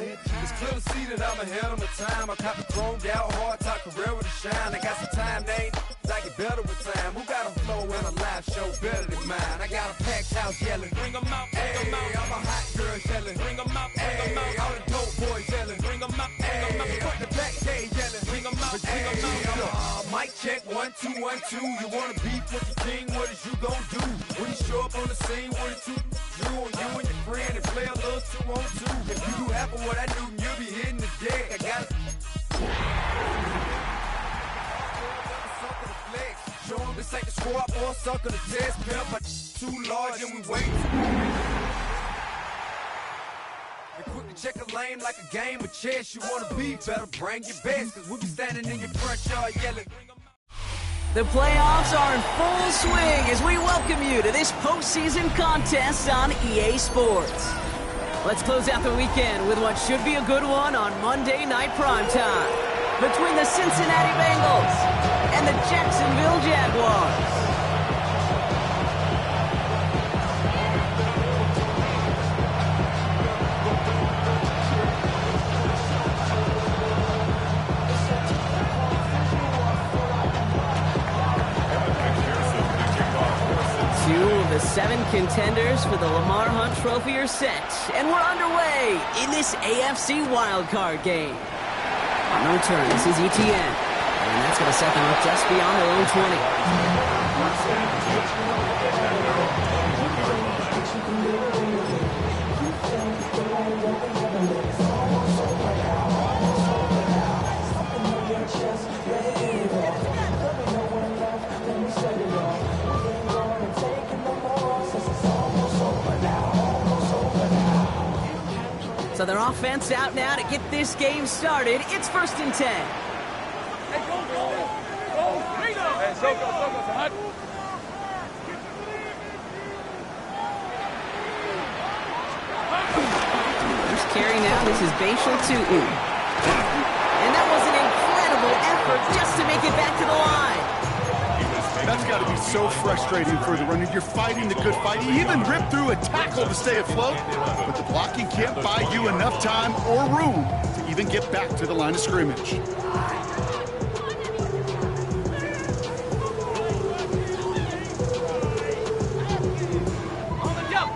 It's clear to see that I'm ahead of my time. I caught the thrown out, hard talk, career with a shine. I got some time, they ain't I get better with time. Who got a flow and a live show better than mine? I got a packed house yelling, bring 'em out, bring 'em out. I'm a hot girl yelling, bring 'em out, bring 'em out. All the dope boys yelling, bring 'em out, bring 'em out. Front the back gate yelling, bring 'em out, bring 'em out. Mic check, 1 2 1 2. You wanna beef with the king? What is you gon' do? When you show up on the scene, what it two? You and your friend and play a little 2 on 2. If you do half of what I do, you'll be hitting the deck. I got it. Show 'em this ain't the squad or sucker the test. Pimp, but too large and we way too. And quick to check a lane like a game of chess. You wanna be better, bring your best. Cause we'll be standing in your front yard yelling. The playoffs are in full swing as we welcome you to this postseason contest on EA Sports. Let's close out the weekend with what should be a good one on Monday Night Primetime between the Cincinnati Bengals and the Jacksonville Jaguars. Two of the 7 contenders for the Lamar Hunt Trophy are set, and we're underway in this AFC wildcard game. On the return, this is ETN, and that's going to set them up just beyond their own 20. So their offense out now to get this game started. It's 1st and 10. Hey, go! Hey, go, hot. First carry now, this is Bashal Tutin. And that was an incredible effort just to make it back to the line. That's got to be so frustrating for the runner. You're fighting the good fight. You even rip through a tackle to stay afloat, but the blocking can't buy you enough time or room to even get back to the line of scrimmage.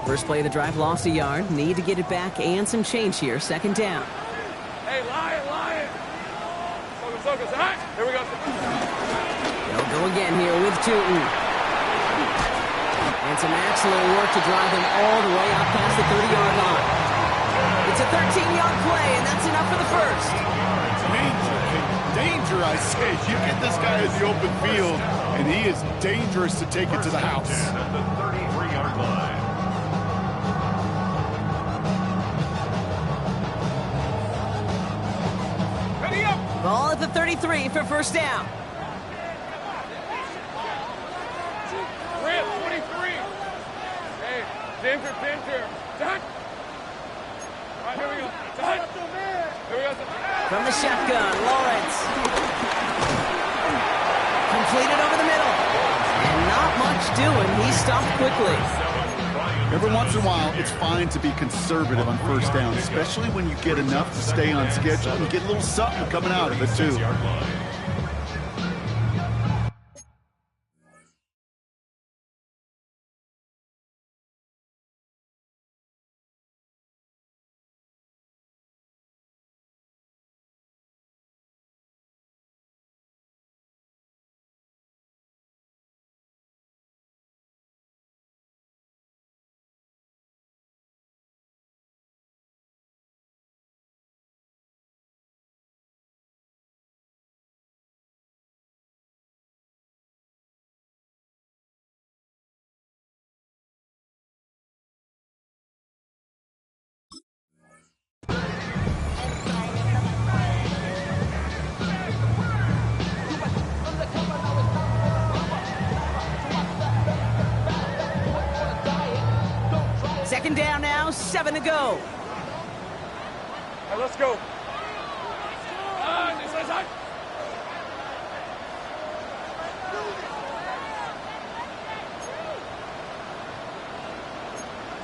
First play of the drive lost a yard. Need to get it back and some change here. 2nd down. Hey, Lion! Focus, hot! Here we go. They'll go again here with Tutin. And some excellent work to drive them all the way out past the 30-yard line. It's a 13-yard play, and that's enough for the first. Danger, I say. You get this guy in the open field, and he is dangerous to take it to the house. At the 33-yard line. Ball at the 33 for 1st down. Rip, 23. Hey, danger. Done. All right, here we go. Done. Here we go. From the shotgun, Lawrence. Completed over the middle. And not much doing. He stopped quickly. Every once in a while, it's fine to be conservative on 1st down, especially when you get enough to stay on schedule and get a little something coming out of it, too. Second down now, 7 to go. Hey, let's go.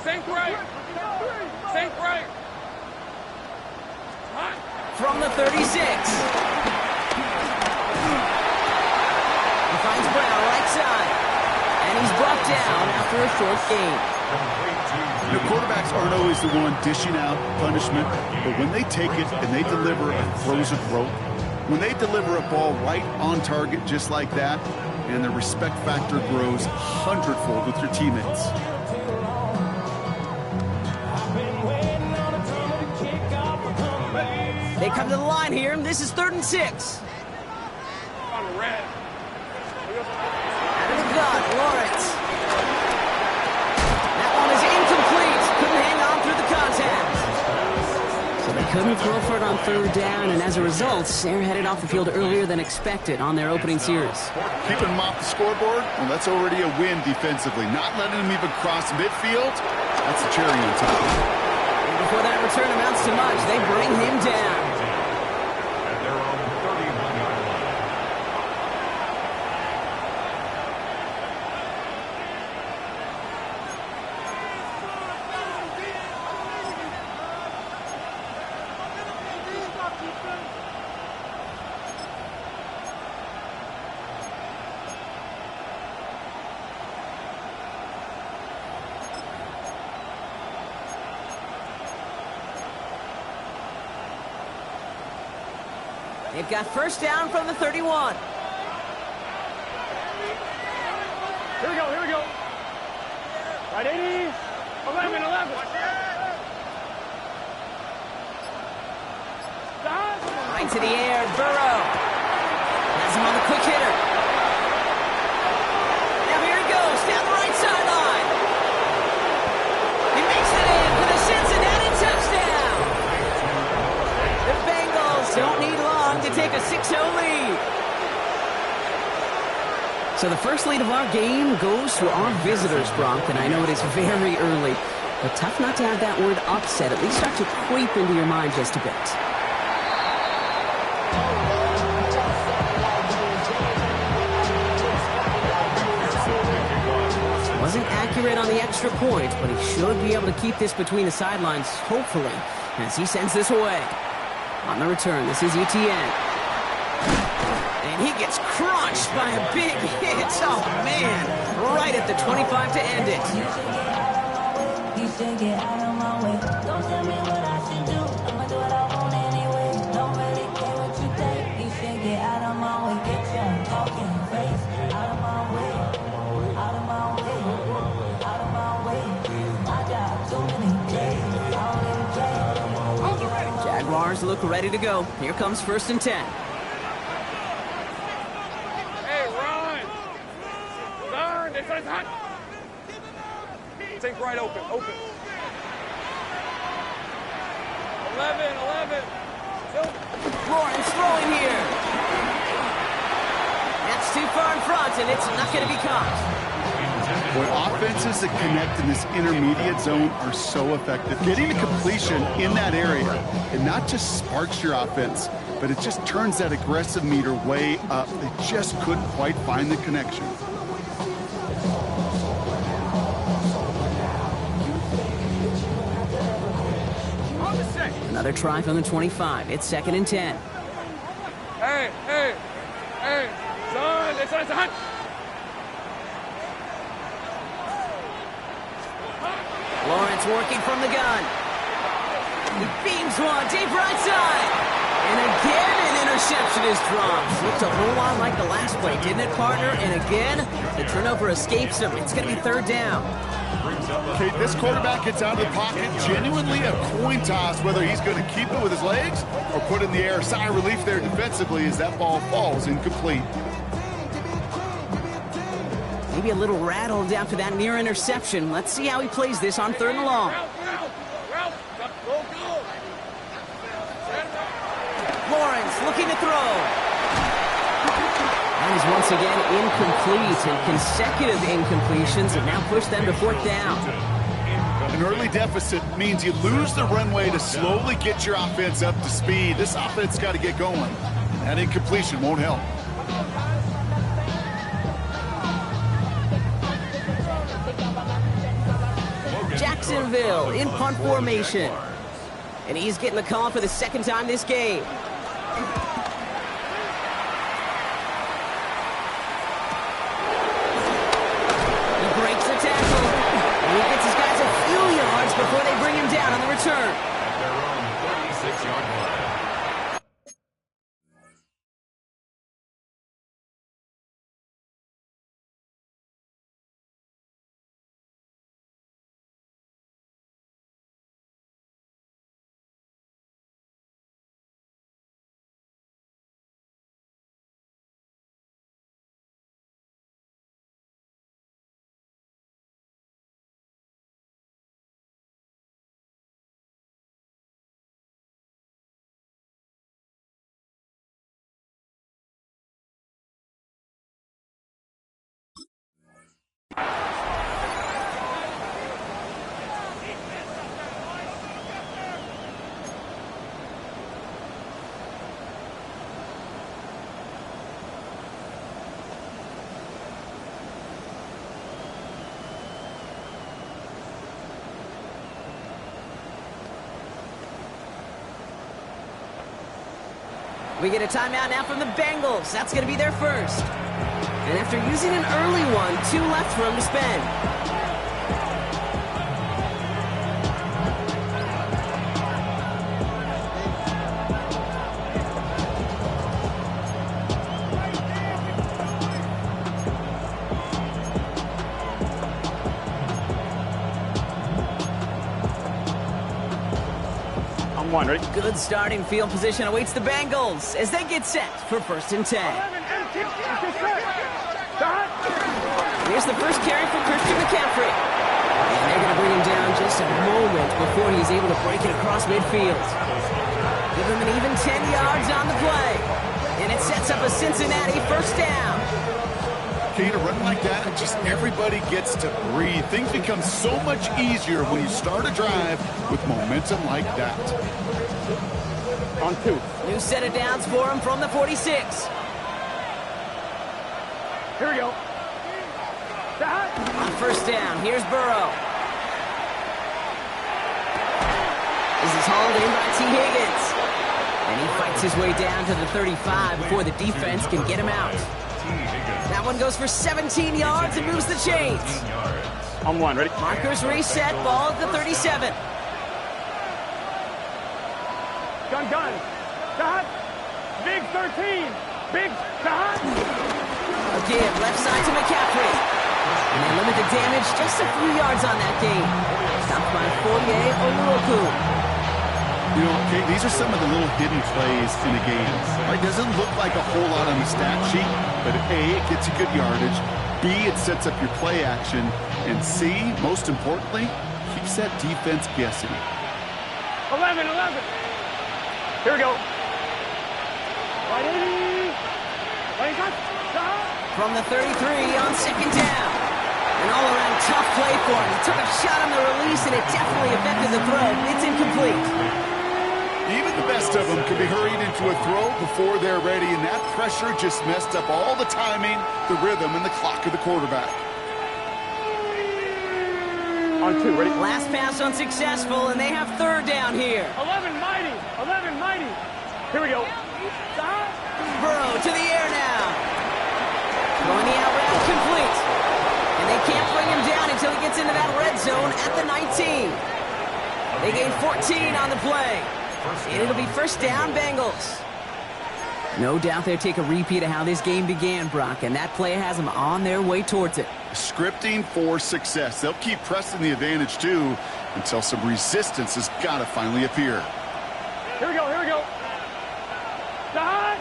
Same right. from the 36. He finds Brown right side. And he's brought down after a short gain. The quarterbacks aren't always the one dishing out punishment, but when they take it and they deliver a throws a rope, when they deliver a ball right on target just like that, and the respect factor grows hundredfold with your teammates. They come to the line here, and this is 3rd and 6. On the red. Out of the gun, Lawrence. That one is incomplete. Couldn't hang on through the contact. So they couldn't throw for it on 3rd down, and as a result, they're headed off the field earlier than expected on their opening series. Keeping them off the scoreboard, well, that's already a win defensively. Not letting them even cross midfield, that's the cherry on top. And before that return amounts to much, they bring him down. And they're on the 31-yard line. They've got 1st down from the 31. Here we go, here we go. Right 80. 11, 11. Right to the air, Burrow. Has him on the quick hitter. Now here he goes, down the right sideline. He makes it in for the Cincinnati touchdown. The Bengals don't need long to take a 6-0 lead. So the first lead of our game goes to our visitors, Bronk, and I know it is very early, but tough not to have that word upset at least start to creep into your mind just a bit. Wasn't accurate on the extra point, but he should be able to keep this between the sidelines, hopefully, as he sends this away. On the return, this is Etienne. And he gets crunched by a big hit. Oh, man. Right at the 25 to end it. You should get out of my way. Don't tell me what I should do. I'ma do what I want anyway. Don't really care what you think. You should get out of my way. Get your talking face out of my way. Out of my way. Out of my way. I got too many days. I don't even care. Jaguars look ready to go. Here comes 1st and 10. Think right open, open. 11, 11. Lawrence throwing here. That's too far in front, and it's not going to be caught. Boy, offenses that connect in this intermediate zone are so effective. Getting a completion in that area, it not just sparks your offense, but it just turns that aggressive meter way up. They just couldn't quite find the connection. Another try from the 25. It's 2nd and 10. Hey, hey, hey, son. Lawrence working from the gun. He beams one, deep right side. And again, an interception is dropped. Looked a whole lot like the last play, didn't it, partner? And again, the turnover escapes him. It's going to be 3rd down. Okay, this quarterback gets out of the pocket. Genuinely a coin toss whether he's going to keep it with his legs or put it in the air. Sigh of relief there defensively as that ball falls incomplete. Maybe a little rattled after that near interception. Let's see how he plays this on 3rd and long. Lawrence looking to throw. That is once again incomplete, and consecutive incompletions have now pushed them to 4th down. An early deficit means you lose the runway to slowly get your offense up to speed. This offense got to get going. That incompletion won't help. Jacksonville in punt formation. And he's getting the call for the second time this game. He breaks the tackle. And he gets his guys a few yards before they bring him down on the return. Their own 36-yard line. We get a timeout now from the Bengals. That's going to be their first. And after using an early one, 2 left for him to spend. One, ready? Good starting field position awaits the Bengals as they get set for 1st and 10. Here's the first carry for Christian McCaffrey. And they're going to bring him down just a moment before he's able to break it across midfield. Give him an even 10 yards on the play. And it sets up a Cincinnati first down. Okay, to run like that, just everybody gets to breathe. Things become so much easier when you start a drive with momentum like that. On 2. New set of downs for him from the 46. Here we go. On first down, here's Burrow. This is hauled in by T. Higgins. And he fights his way down to the 35 before the defense can get him out. That one goes for 17 yards and moves the chains. On 1, ready? Markers reset, ball at the 37. Gun. Dot. Big 13. Big dot. Again, left side to McCaffrey. And they limit the damage just a few yards on that game. Stopped by Foye Oluoku. You know, okay, these are some of the little hidden plays in a game. Right? Doesn't look like a whole lot on the stat sheet, but A, it gets you good yardage. B, it sets up your play action. And C, most importantly, keeps that defense guessing. 11. Here we go. Right 80. Right cut. From the 33 on 2nd down. An all-around tough play for him. He took a shot on the release, and it definitely affected the throw. It's incomplete. Even the best of them can be hurried into a throw before they're ready, and that pressure just messed up all the timing, the rhythm, and the clock of the quarterback. On 2, ready? Last pass unsuccessful, and they have 3rd down here. 11 mighty. Here we go. Burrow to the air now. Going the out route, complete. And they can't bring him down until he gets into that red zone at the 19. They gain 14 on the play. And it'll be first down, Bengals. No doubt they'll take a repeat of how this game began, Brock, and that play has them on their way towards it. Scripting for success. They'll keep pressing the advantage, too, until some resistance has got to finally appear. Here we go. Dot.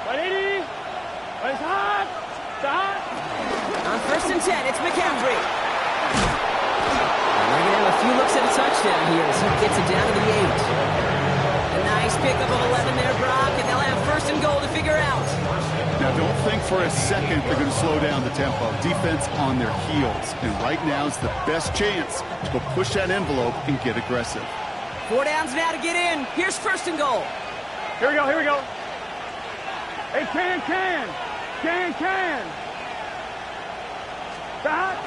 Right 80. Right hot. Dot. On 1st and 10, it's McCaffrey. And they're going to have a few looks at a touchdown here as he gets it down to the 8. A nice pickup of 11 there, Brock, and they'll have 1st and goal to figure out. Now, don't think for a second they're going to slow down the tempo. Defense on their heels, and right now is the best chance to go push that envelope and get aggressive. 4 downs now to get in. Here's 1st and goal. Here we go. Hey, can. Dot.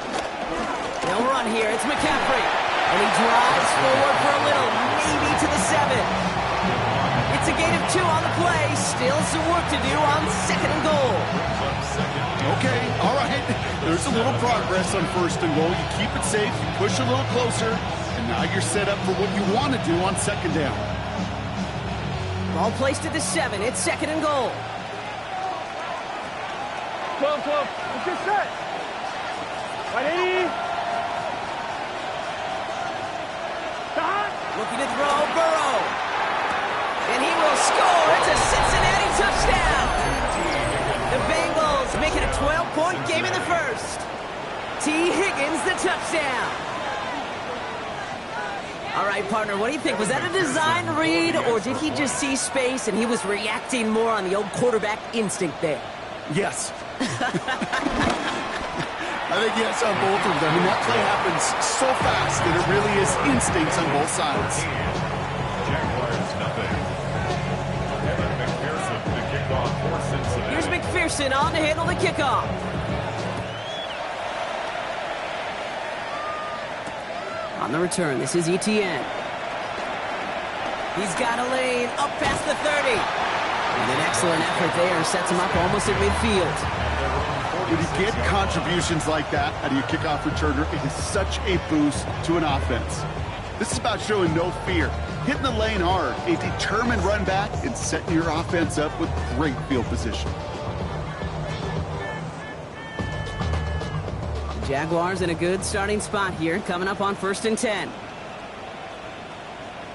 They'll run here. It's McCaffrey. And he drives forward for a little. maybe to the 7. It's a gain of 2 on the play. Still some work to do on 2nd and goal. Okay, all right. There's a little progress on 1st and goal. You keep it safe, you push a little closer, and now you're set up for what you want to do on 2nd down. Ball placed at the 7. It's 2nd and goal. 12, 12. Let's get set. Right, 80. Stop. Looking to throw, Burrow. And he will score. It's a Cincinnati touchdown. The Bengals make it a 12-point game in the 1st. T. Higgins, the touchdown. All right, partner, what do you think? Was that a design read, or did he just see space and he was reacting more on the old quarterback instinct there? Yes. I think yes on both of them. I mean, that play happens so fast that it really is instincts on both sides. Jaguars, nothing. Evan McPherson, the kickoff for Cincinnati. Here's McPherson on to handle the kickoff. On the return, this is Etienne. He's got a lane up past the 30. And an excellent effort there sets him up almost at midfield. When you get contributions like that out of your kickoff returner, it is such a boost to an offense. This is about showing no fear, hitting the lane hard, a determined run back, and setting your offense up with great field position. The Jaguars in a good starting spot here, coming up on 1st and 10.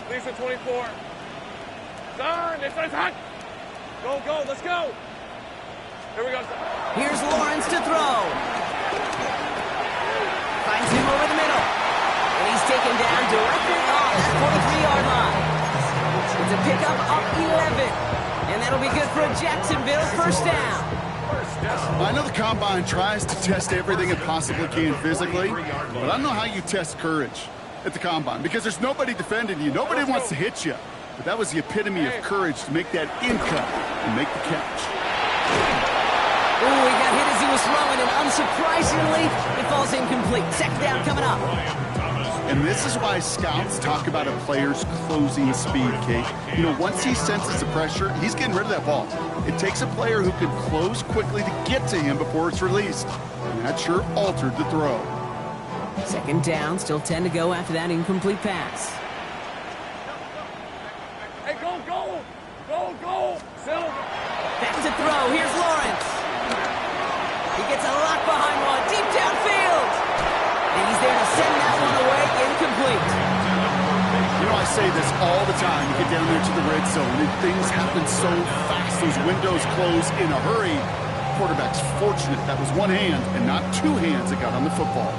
Lisa 24. Turn. This is hot. Go, go. Let's go. Here we go. Here's Lawrence to throw. Finds him over the middle. And he's taken down directly off that 43-yard line. It's a pickup up 11. And that'll be good for a Jacksonville 1st down. I know the Combine tries to test everything it possibly can physically, but I don't know how you test courage at the Combine, because there's nobody defending you. Nobody wants to hit you. But that was the epitome of courage to make that in cut and make the catch. Ooh, he got hit as he was throwing, and unsurprisingly, it falls incomplete. 2nd down coming up. And this is why scouts talk about a player's closing speed, Kate. You know, once he senses the pressure, he's getting rid of that ball. It takes a player who can close quickly to get to him before it's released. And that sure altered the throw. 2nd down, still 10 to go after that incomplete pass. Hey, go, go. Go, go. Silver. Back to throw. Here's Lawrence. He gets a lock behind one, deep downfield. And he's there to send that one away, incomplete. You know, I say this all the time. You get down there to the red zone, and things happen so fast. Those windows close in a hurry. Quarterback's fortunate that was one hand and not 2 hands that got on the football.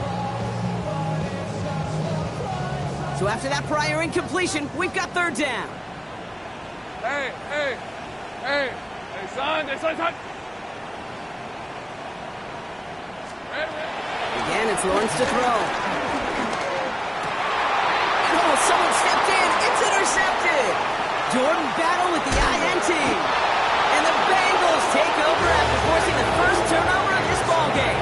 So after that prior incompletion, we've got 3rd down. Hey, hey, hey. Hey, son. Hey, son. Again, it's Lawrence to throw. Oh, someone stepped in. It's intercepted. Jordan Battle with the INT. And the Bengals take over after forcing the first turnover of this ballgame.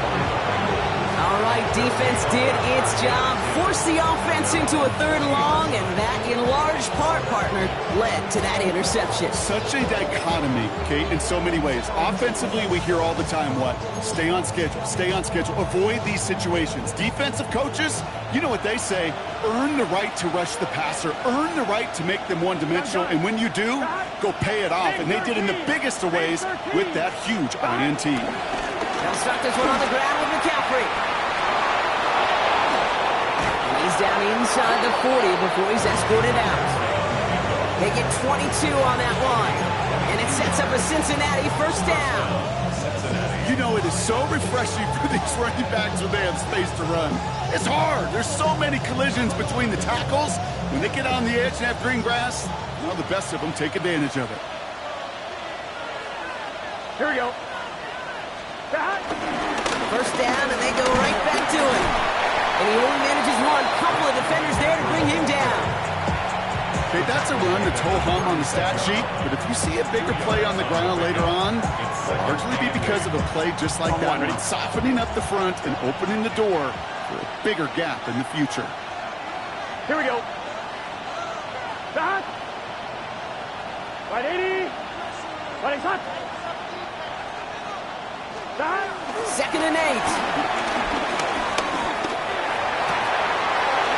All right, defense did its job. Forced the offense into a 3rd and long, and that, in large part, partner, led to that interception. Such a dichotomy, Kate, in so many ways. Offensively, we hear all the time what? Stay on schedule, avoid these situations. Defensive coaches, you know what they say, earn the right to rush the passer, earn the right to make them one-dimensional, and when you do, go pay it off. And they did in the biggest of ways with that huge INT. They'll start this one on the ground with McCaffrey. And he's down inside the 40 before he's escorted out. They get 22 on that one. And it sets up a Cincinnati 1st down. You know, it is so refreshing for these running backs when they have space to run. It's hard. There's so many collisions between the tackles. When they get on the edge and have green grass, well, the best of them take advantage of it. Here we go. 1st down, and they go right back to it. And he only manages one. Couple of defenders there to bring him down. Okay, that's a run that's ho-hum on the stat sheet, but if you see a bigger play on the ground later on, it'll largely be because of a play just like that one, softening up the front and opening the door for a bigger gap in the future. Here we go. Start. Right 80. Running shot. Start. 2nd and 8.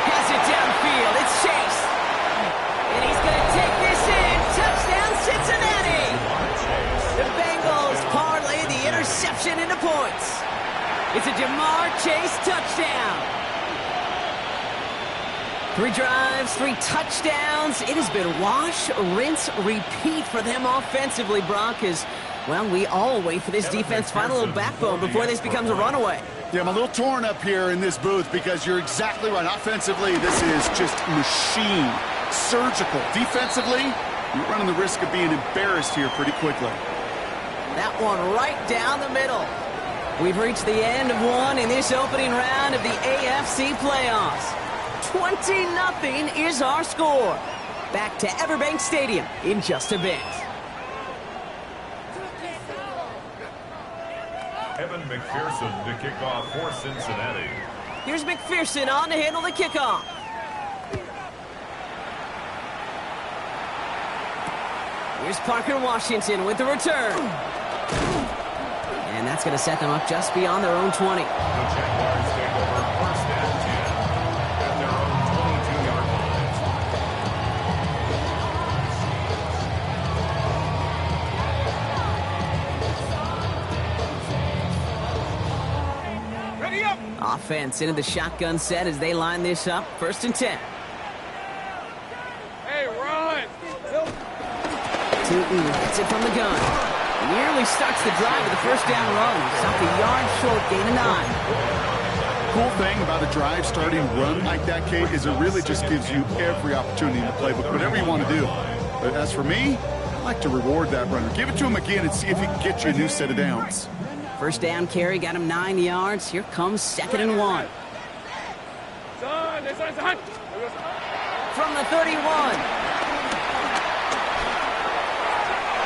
Has it downfield. It's Chase. And he's going to take this in. Touchdown, Cincinnati. The Bengals parlay the interception into points. It's a Jamar Chase touchdown. 3 drives, 3 touchdowns. It has been wash, rinse, repeat for them offensively, Brock, as, well, we all wait for this defense to find a little backbone before this becomes a runaway. Yeah, I'm a little torn up here in this booth because you're exactly right. Offensively, this is just machine, surgical. Defensively, you're running the risk of being embarrassed here pretty quickly. That one right down the middle. We've reached the end of one in this opening round of the AFC playoffs. 20-0 is our score. Back to Everbank Stadium in just a bit. Evan McPherson to kick off for Cincinnati. Here's McPherson on to handle the kickoff. Here's Parker Washington with the return. And that's going to set them up just beyond their own 20. The Jaguars take over 1st and 10 at their own 22-yard line. Ready up. Offense into the shotgun set as they line this up. 1st and 10. Hey, run. Tootin gets it from the gun. Nearly starts the drive with the 1st down run. Stopped a yard short, gain of 9. Cool thing about a drive starting run like that, Kate, is it really just gives you every opportunity in the playbook, whatever you want to do. But as for me, I like to reward that runner. Give it to him again and see if he can get you a new set of downs. 1st down carry got him 9 yards. Here comes 2nd and 1. Son, this one's hot. From the 31.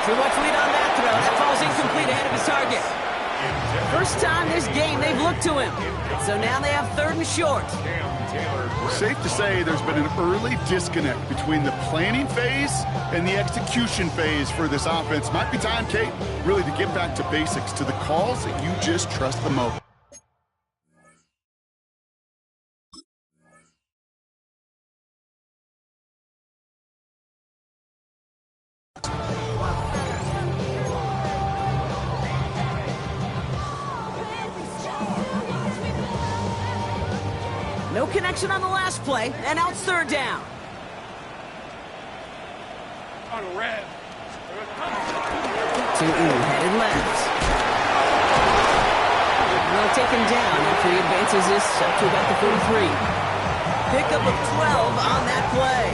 Too much lead on that throw. That falls incomplete ahead of his target. First time this game they've looked to him. So now they have 3rd and short. Safe to say there's been an early disconnect between the planning phase and the execution phase for this offense. Might be time, Kate, really to get back to basics, to the calls that you just trust the most. No connection on the last play, and now it's 3rd down. On red. Tootin headed left. Well, taken down after he advances this up to about the 43. Pickup of 12 on that play.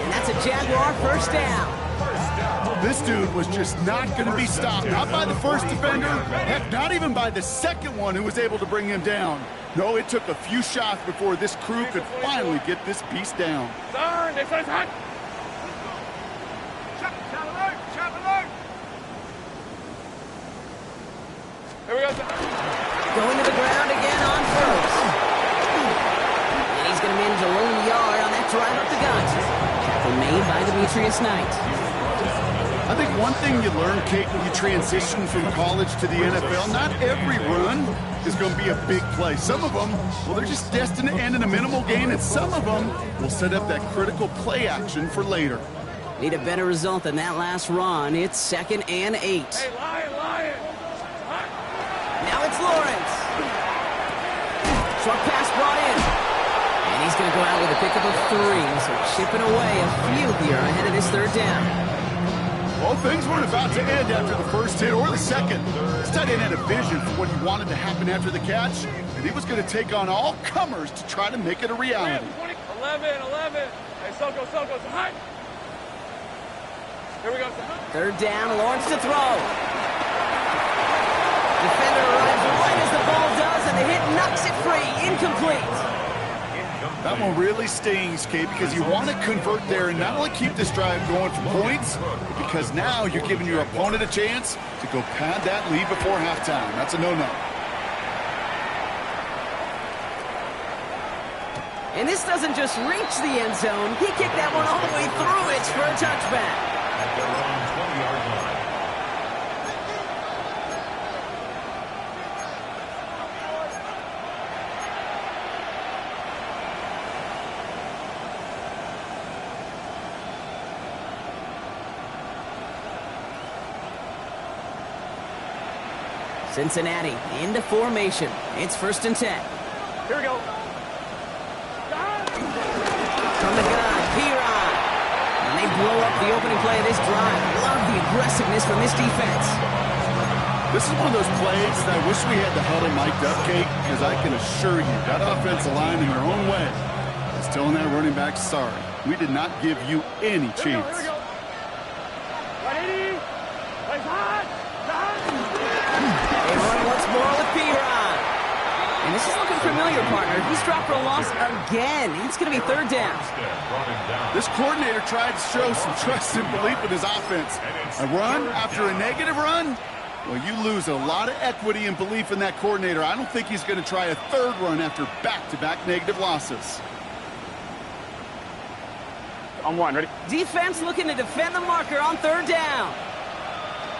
And that's a Jaguar 1st down. This dude was just not going to be stopped. Not by the first defender. Heck, not even by the second one who was able to bring him down. No, it took a few shots before this crew could finally get this beast down. Son, this one's hot. Chop alert. Here we go. Going to the ground again on 1st. And he's going to manage a lone yard on that drive up the gut. Tackle made by Demetrius Knight. I think one thing you learn, Kate, when you transition from college to the NFL, not every run is going to be a big play. Some of them, well, they're just destined to end in a minimal gain, and some of them will set up that critical play action for later. Need a better result than that last run. It's 2nd and 8. Hey, Lion. Now it's Lawrence. Short pass brought in. And he's going to go out with a pickup of 3. So chipping away a few here ahead of this 3rd down. Well, things weren't about to end after the first hit or the second. This tight end had a vision for what he wanted to happen after the catch, and he was going to take on all comers to try to make it a reality. 11. Hey, Soko, so hot. Here we go. 3rd down, Lawrence to throw. Defender arrives right as the ball does, and the hit knocks it free. Incomplete. That one really stings, Kate, because you want to convert there and not only keep this drive going for points, but because now you're giving your opponent a chance to go pad that lead before halftime. That's a no-no. And this doesn't just reach the end zone. He kicked that one all the way through it for a touchback. At their own 20-yard line. Cincinnati into formation. It's 1st and 10. Here we go. From the gun, Piron. And they blow up the opening play of this drive. Love the aggressiveness from this defense. This is one of those plays that I wish we had the huddle mic'd up, Kate, because I can assure you that offensive line in their own way is telling that running back, sorry, we did not give you any chance. Here we go. 180. Legs hot. They run once more with Piron. And this is looking familiar, partner. He's dropped for a loss again. It's going to be 3rd down. This coordinator tried to show some trust and belief in his offense. A run after a negative run? Well, you lose a lot of equity and belief in that coordinator. I don't think he's going to try a 3rd run after back-to-back negative losses. On 1, ready? Defense looking to defend the marker on 3rd down.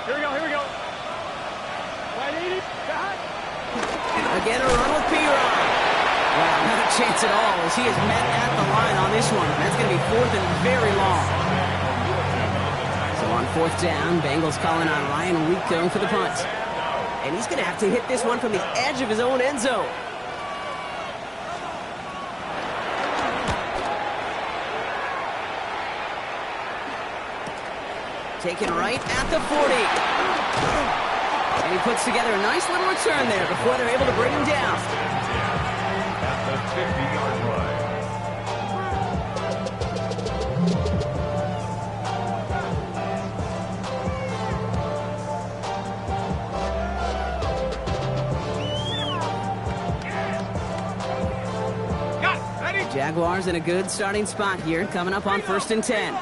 Here we go, here we go. 180. Got. Again, a run with Piron. Wow, not a chance at all as he is met at the line on this one. That's going to be 4th and very long. So on 4th down, Bengals calling on Ryan Rico for the punt. And he's going to have to hit this one from the edge of his own end zone. Taken right at the 40. And he puts together a nice little return there before they're able to bring him down. At the 50-yard line. Jaguars in a good starting spot here, coming up on 1st and 10.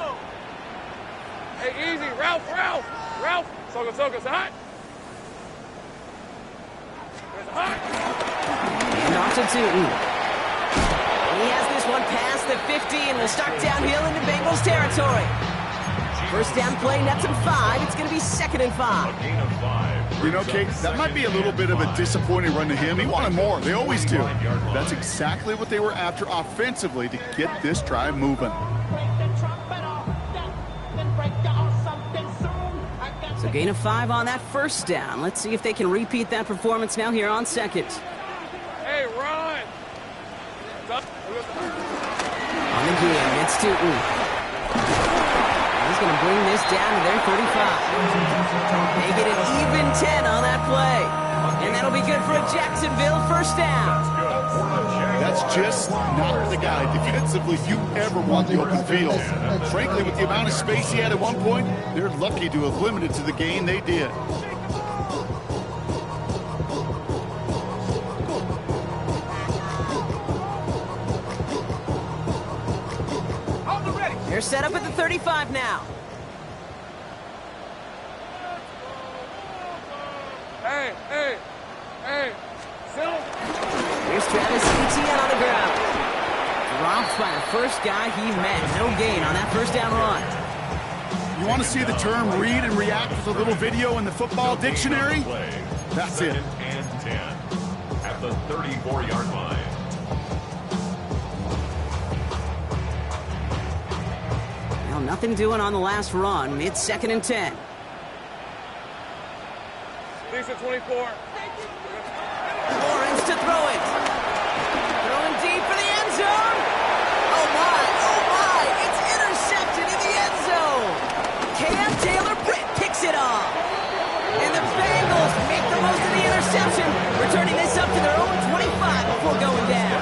Hey, easy. Ralph. Soka, say hot. And off to Tootin. He has this one past the 50 and will start downhill into Bengals territory. 1st down play, nets him 5. It's going to be 2nd and 5. A gain of 5. You know, Kate, that might be a little bit of a disappointing run to him. He wanted more. They always do. That's exactly what they were after offensively to get this drive moving. So gain of 5 on that 1st down. Let's see if they can repeat that performance now here on 2nd. Hey, run. On the game, it's Tootin. He's going to bring this down to their 35. They get an even 10 on that play. And that'll be good for a Jacksonville 1st down. That's just not the guy defensively you ever want the open field. Frankly, with the amount of space he had at one point, they're lucky to have limited to the gain they did. They're set up at the 35 now. Hey. Settle. Here's Travis Etienne on the ground. Dropped by the first guy he met. No gain on that 1st down run. You want to see the term read and react with a little video in the football dictionary? That's it. 2nd and 10. At the 34-yard line. Well, nothing doing on the last run. It's 2nd and 10. Decent 24. Lawrence to throw it. Throwing deep for the end zone. Oh my. It's intercepted in the end zone. Cam Taylor-Britt picks it off. And the Bengals make the most of the interception, returning this up to their own 25 before going down.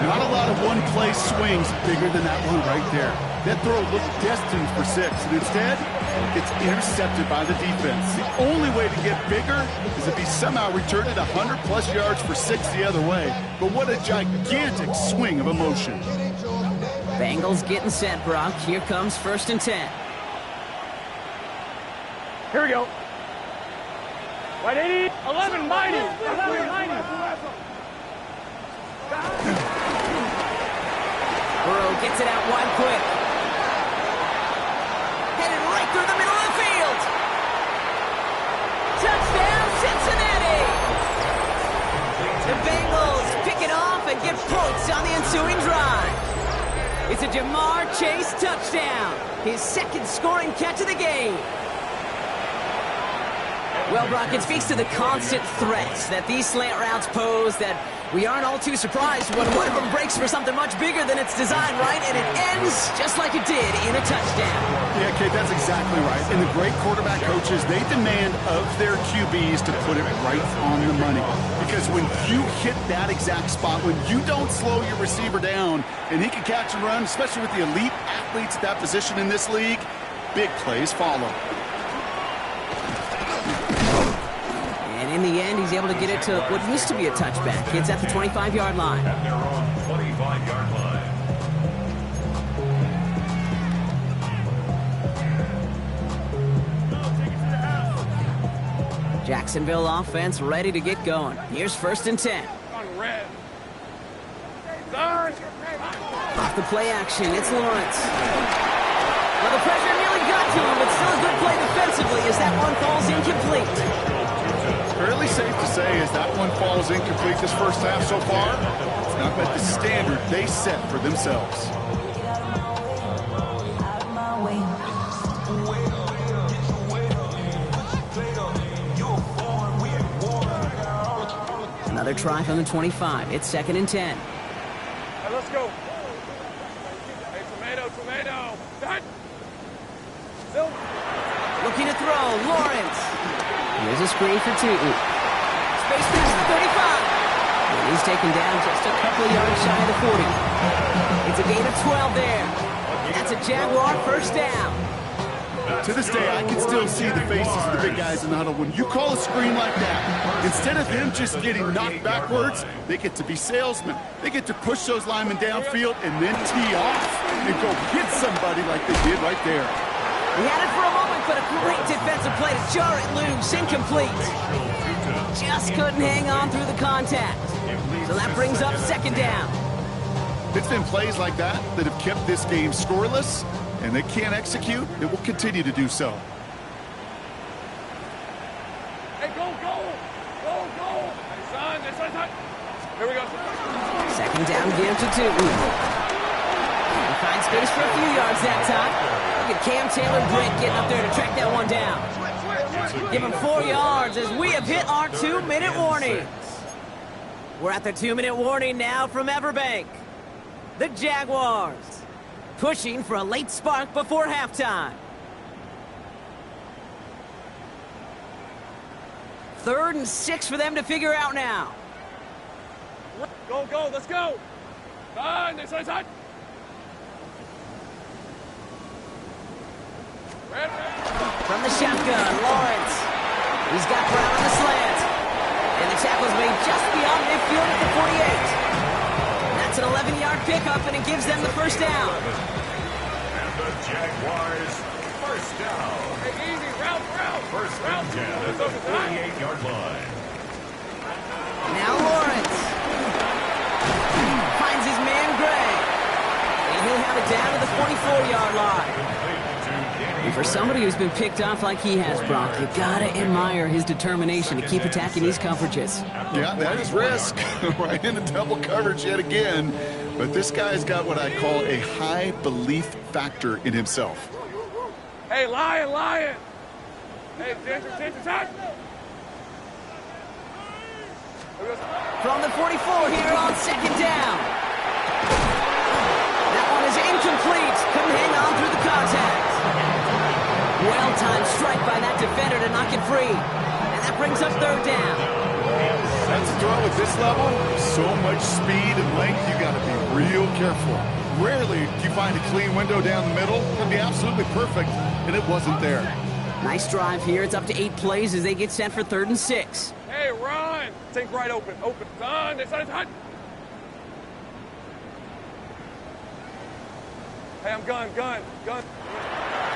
Not a lot of one-play swings bigger than that one right there. That throw looked destined for 6, and instead, it's intercepted by the defense. The only way to get bigger is if he somehow returned it 100-plus yards for 6 the other way. But what a gigantic swing of emotion. Bengals getting set, Brock. Here comes 1st and 10. Here we go. 180. 11 mighty. 11 mighty. Burrow gets it out wide quick. Headed right through the middle of the field. Touchdown, Cincinnati! The Bengals pick it off and get points on the ensuing drive. It's a Jamar Chase touchdown, his second scoring catch of the game. Well, Brock, it speaks to the constant threats that these slant routes pose that we aren't all too surprised when one of them breaks for something much bigger than its design, right? And it ends just like it did in a touchdown. Yeah, Kate, that's exactly right. And the great quarterback coaches, they demand of their QBs to put it right on the money. Because when you hit that exact spot, when you don't slow your receiver down and he can catch and run, especially with the elite athletes at that position in this league, big plays follow. And in the end, he's able to get it to what used to be a touchback. It's at the 25-yard line. At their own 25-yard line. Jacksonville offense ready to get going. Here's 1st and 10. On red. Guard. Off the play action, it's Lawrence. Well, the pressure nearly got to him, but still a good play defensively as that one falls incomplete. Fairly safe to say as that one falls incomplete this first half so far, it's not met the standard they set for themselves. Out of my way. Another try from the 25. It's 2nd and 10. Hey, let's go. Hey, tomato. Done. Still. Looking to throw, Lawrence. Here's a screen for 2. Space past the 35. And he's taken down just a couple of yards shy of the 40. It's a gain of 12 there. That's a Jaguar first down. To this day, I can still see the faces of the big guys in the huddle. When you call a screen like that, instead of them just getting knocked backwards, they get to be salesmen. They get to push those linemen downfield and then tee off and go hit somebody like they did right there. He had it for a moment, but a great defensive play to jar it loose, incomplete. Just couldn't hang on through the contact. So that brings up 2nd down. It's been plays like that that have kept this game scoreless, and they can't execute. It will continue to do so. Hey, go. Hey, son. Here we go. 2nd down, give to 2. He finds space for a few yards that time. Look at Cam Taylor-Britt getting up there to track that one down. Give him 4 yards as we have hit our 2-minute warning. We're at the 2-minute warning now from Everbank. The Jaguars pushing for a late spark before halftime. 3rd and 6 for them to figure out now. Go. Let's go. Done. This is hot. Red. From the shotgun, Lawrence. He's got Brown on the slant. And the tackle's made just beyond midfield at the 48. That's an 11-yard pickup, and it gives them the first down. And the Jaguars first down. Hey, easy. Route. First and 10 at the 48-yard line. Now Lawrence finds his man Gray. And he'll have it down to the 44-yard line. And for somebody who's been picked off like he has, Brock, you gotta admire his determination to keep attacking these coverages. Yeah, that is risk. Right into double coverage yet again. But this guy's got what I call a high belief factor in himself. Hey, lion. Hey, Ginger, touch. From the 44 here on 2nd down. That one is incomplete. Couldn't hang on through the contact. Well-timed strike by that defender to knock it free. And that brings up 3rd down. That's a throw at this level. So much speed and length, you got to be real careful. Rarely do you find a clean window down the middle. It'd be absolutely perfect, and it wasn't there. Nice drive here. It's up to 8 plays as they get set for 3rd and 6. Hey, run. Think right open. Done. This is hot. Hey, I'm gun.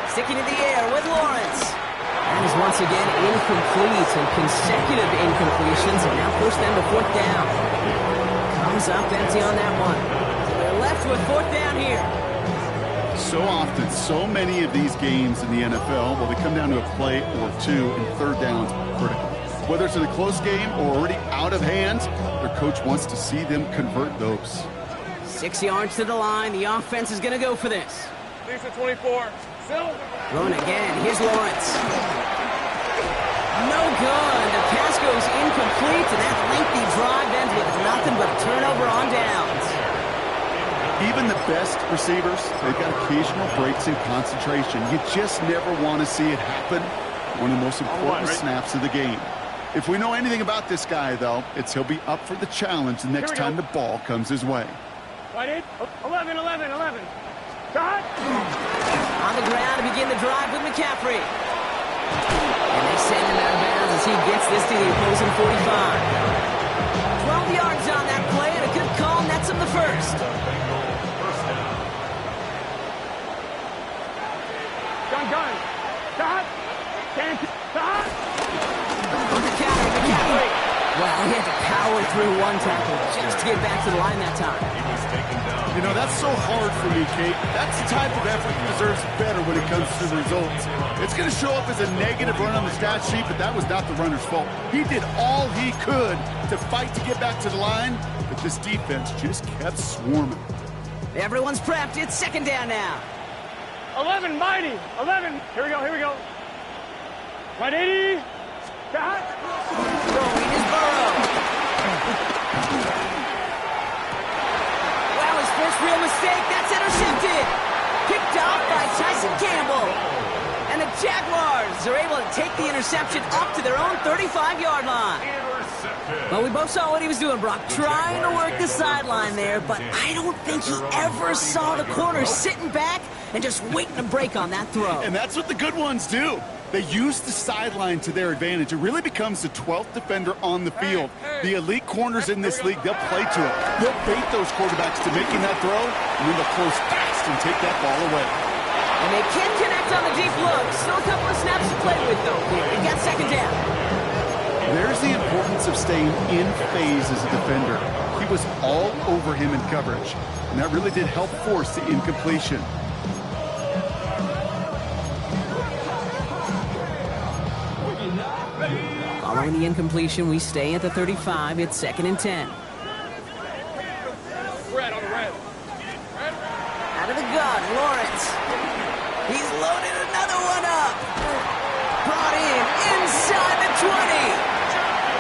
Sticking in the air with Lawrence. That is once again incomplete, and consecutive incompletions have now pushed them to 4th down. Comes up empty on that one. They're left with 4th down here. So often, so many of these games in the NFL, well, they come down to a play or two, and 3rd down's critical. Whether it's in a close game or already out of hand, their coach wants to see them convert those. 6 yards to the line. The offense is going to go for this. Lisa 24. Still. Throwing again. Here's Lawrence. No good. The pass goes incomplete, and that lengthy drive ends with nothing but a turnover on downs. Even the best receivers, they've got occasional breaks in concentration. You just never want to see it happen. One of the most important snaps of the game. If we know anything about this guy, though, it's he'll be up for the challenge the next time the ball comes his way. Right in. 11. Cut. On the ground to begin the drive with McCaffrey. And they send him out of bounds as he gets this to the opposing 45. 12 yards on that play, and a good call nets him the first. Gun. Cut. Cut. McCaffrey. Well, he had to power through one tackle just to get back to the line that time. You know, that's so hard for me, Kate. That's the type of effort that deserves better when it comes to the results. It's going to show up as a negative run on the stat sheet, but that was not the runner's fault. He did all he could to fight to get back to the line, but this defense just kept swarming. Everyone's prepped. It's 2nd down now. 11, mighty. 11. Here we go. 180. Cut. Throwing is Burrow. Well, his first real mistake. That's intercepted. Picked off by Tyson Campbell. And the Jaguars are able to take the interception up to their own 35-yard line. Well, we both saw what he was doing, Brock, trying to work the sideline there, but I don't think he ever saw the corner sitting back and just waiting to break on that throw. And that's what the good ones do. They use the sideline to their advantage. It really becomes the 12th defender on the field. The elite corners in this league, they'll play to it. They'll bait those quarterbacks to making that throw, and then they'll close fast and take that ball away. And they can connect on the deep look. Still a couple of snaps to play with, though. They got 2nd down. There's the importance of staying in phase as a defender. He was all over him in coverage, and that really did help force the incompletion. Following the incompletion, we stay at the 35. It's 2nd and 10. Red on the red. Out of the gun, Lawrence. He's loaded another one up. Brought in inside the 20.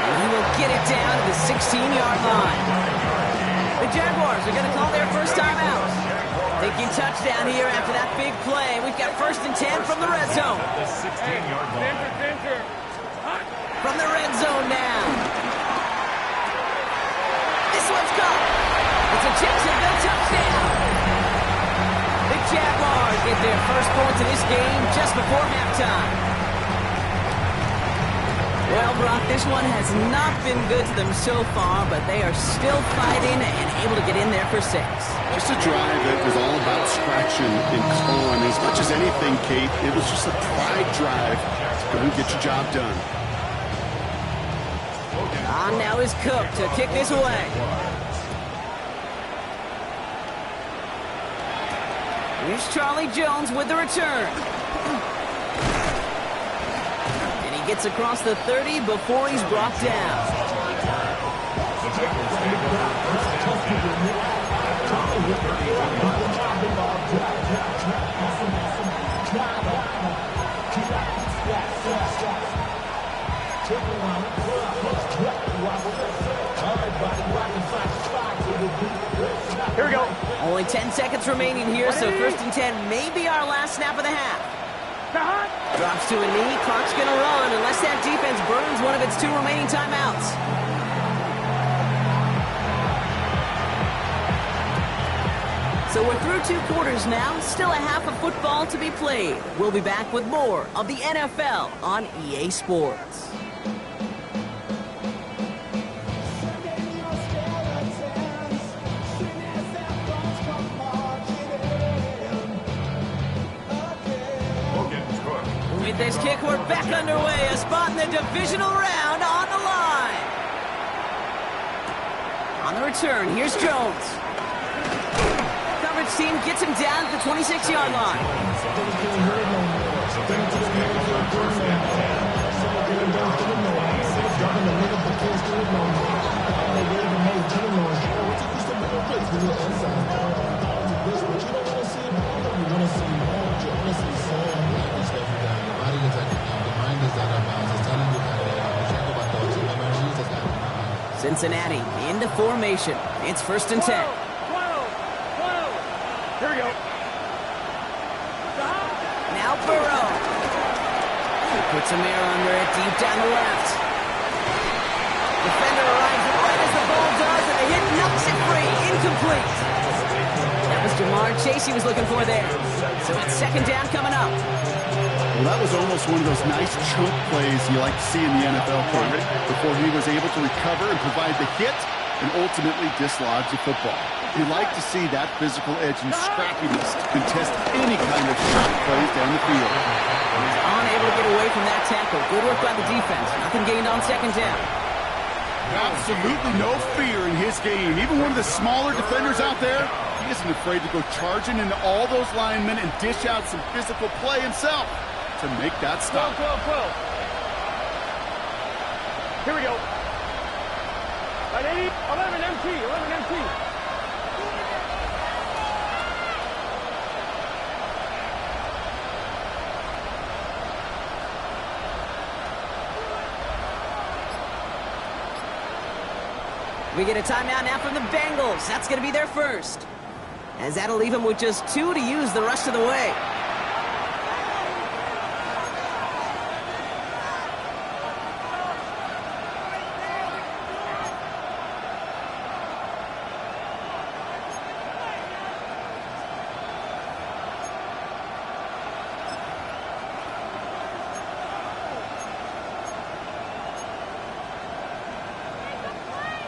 And he will get it down to the 16-yard line. The Jaguars are going to call their first timeout. Thinking touchdown here after that big play. We've got 1st and 10 from the red zone. The 16-yard line. Center. From the red zone now. This one's caught. It's a Jacksonville touchdown. The Jaguars get their first points in this game just before halftime. Well, Brock, this one has not been good to them so far, but they are still fighting and able to get in there for 6. Just a drive that was all about scratching and clawing. As much as anything, Kate, it was just a pride drive to go and get your job done. On now is Cook to kick this away. Here's Charlie Jones with the return. And he gets across the 30 before he's brought down. Here we go. Only 10 seconds remaining here, so 1st and 10 may be our last snap of the half. Drops to a knee, clock's gonna run unless that defense burns one of its 2 remaining timeouts. So we're through 2 quarters now, still a half of football to be played. We'll be back with more of the NFL on EA Sports. With this kick, we're back underway. A spot in the divisional round on the line. On the return, here's Jones. coverage team gets him down at the 26-yard line. Cincinnati into formation. It's 1st and 10. 12. Here we go. Now Burrow. He puts a mirror under it deep down the left. Defender arrives right as the ball does, and the hit knocks it free. Incomplete. That was Jamar Chase he was looking for there. So it's 2nd down coming up. Well, that was almost one of those nice chunk plays you like to see in the NFL, Corey, before he was able to recover and provide the hit and ultimately dislodge the football. You like to see that physical edge and scrappiness contest any kind of shot plays down the field. He's unable to get away from that tackle. Good work by the defense. Nothing gained on 2nd down. Absolutely no fear in his game. Even one of the smaller defenders out there, he isn't afraid to go charging into all those linemen and dish out some physical play himself to make that stop. 12. Here we go. 11 MT. We get a timeout now from the Bengals. That's going to be their first. As that'll leave them with just 2 to use the rest of the way.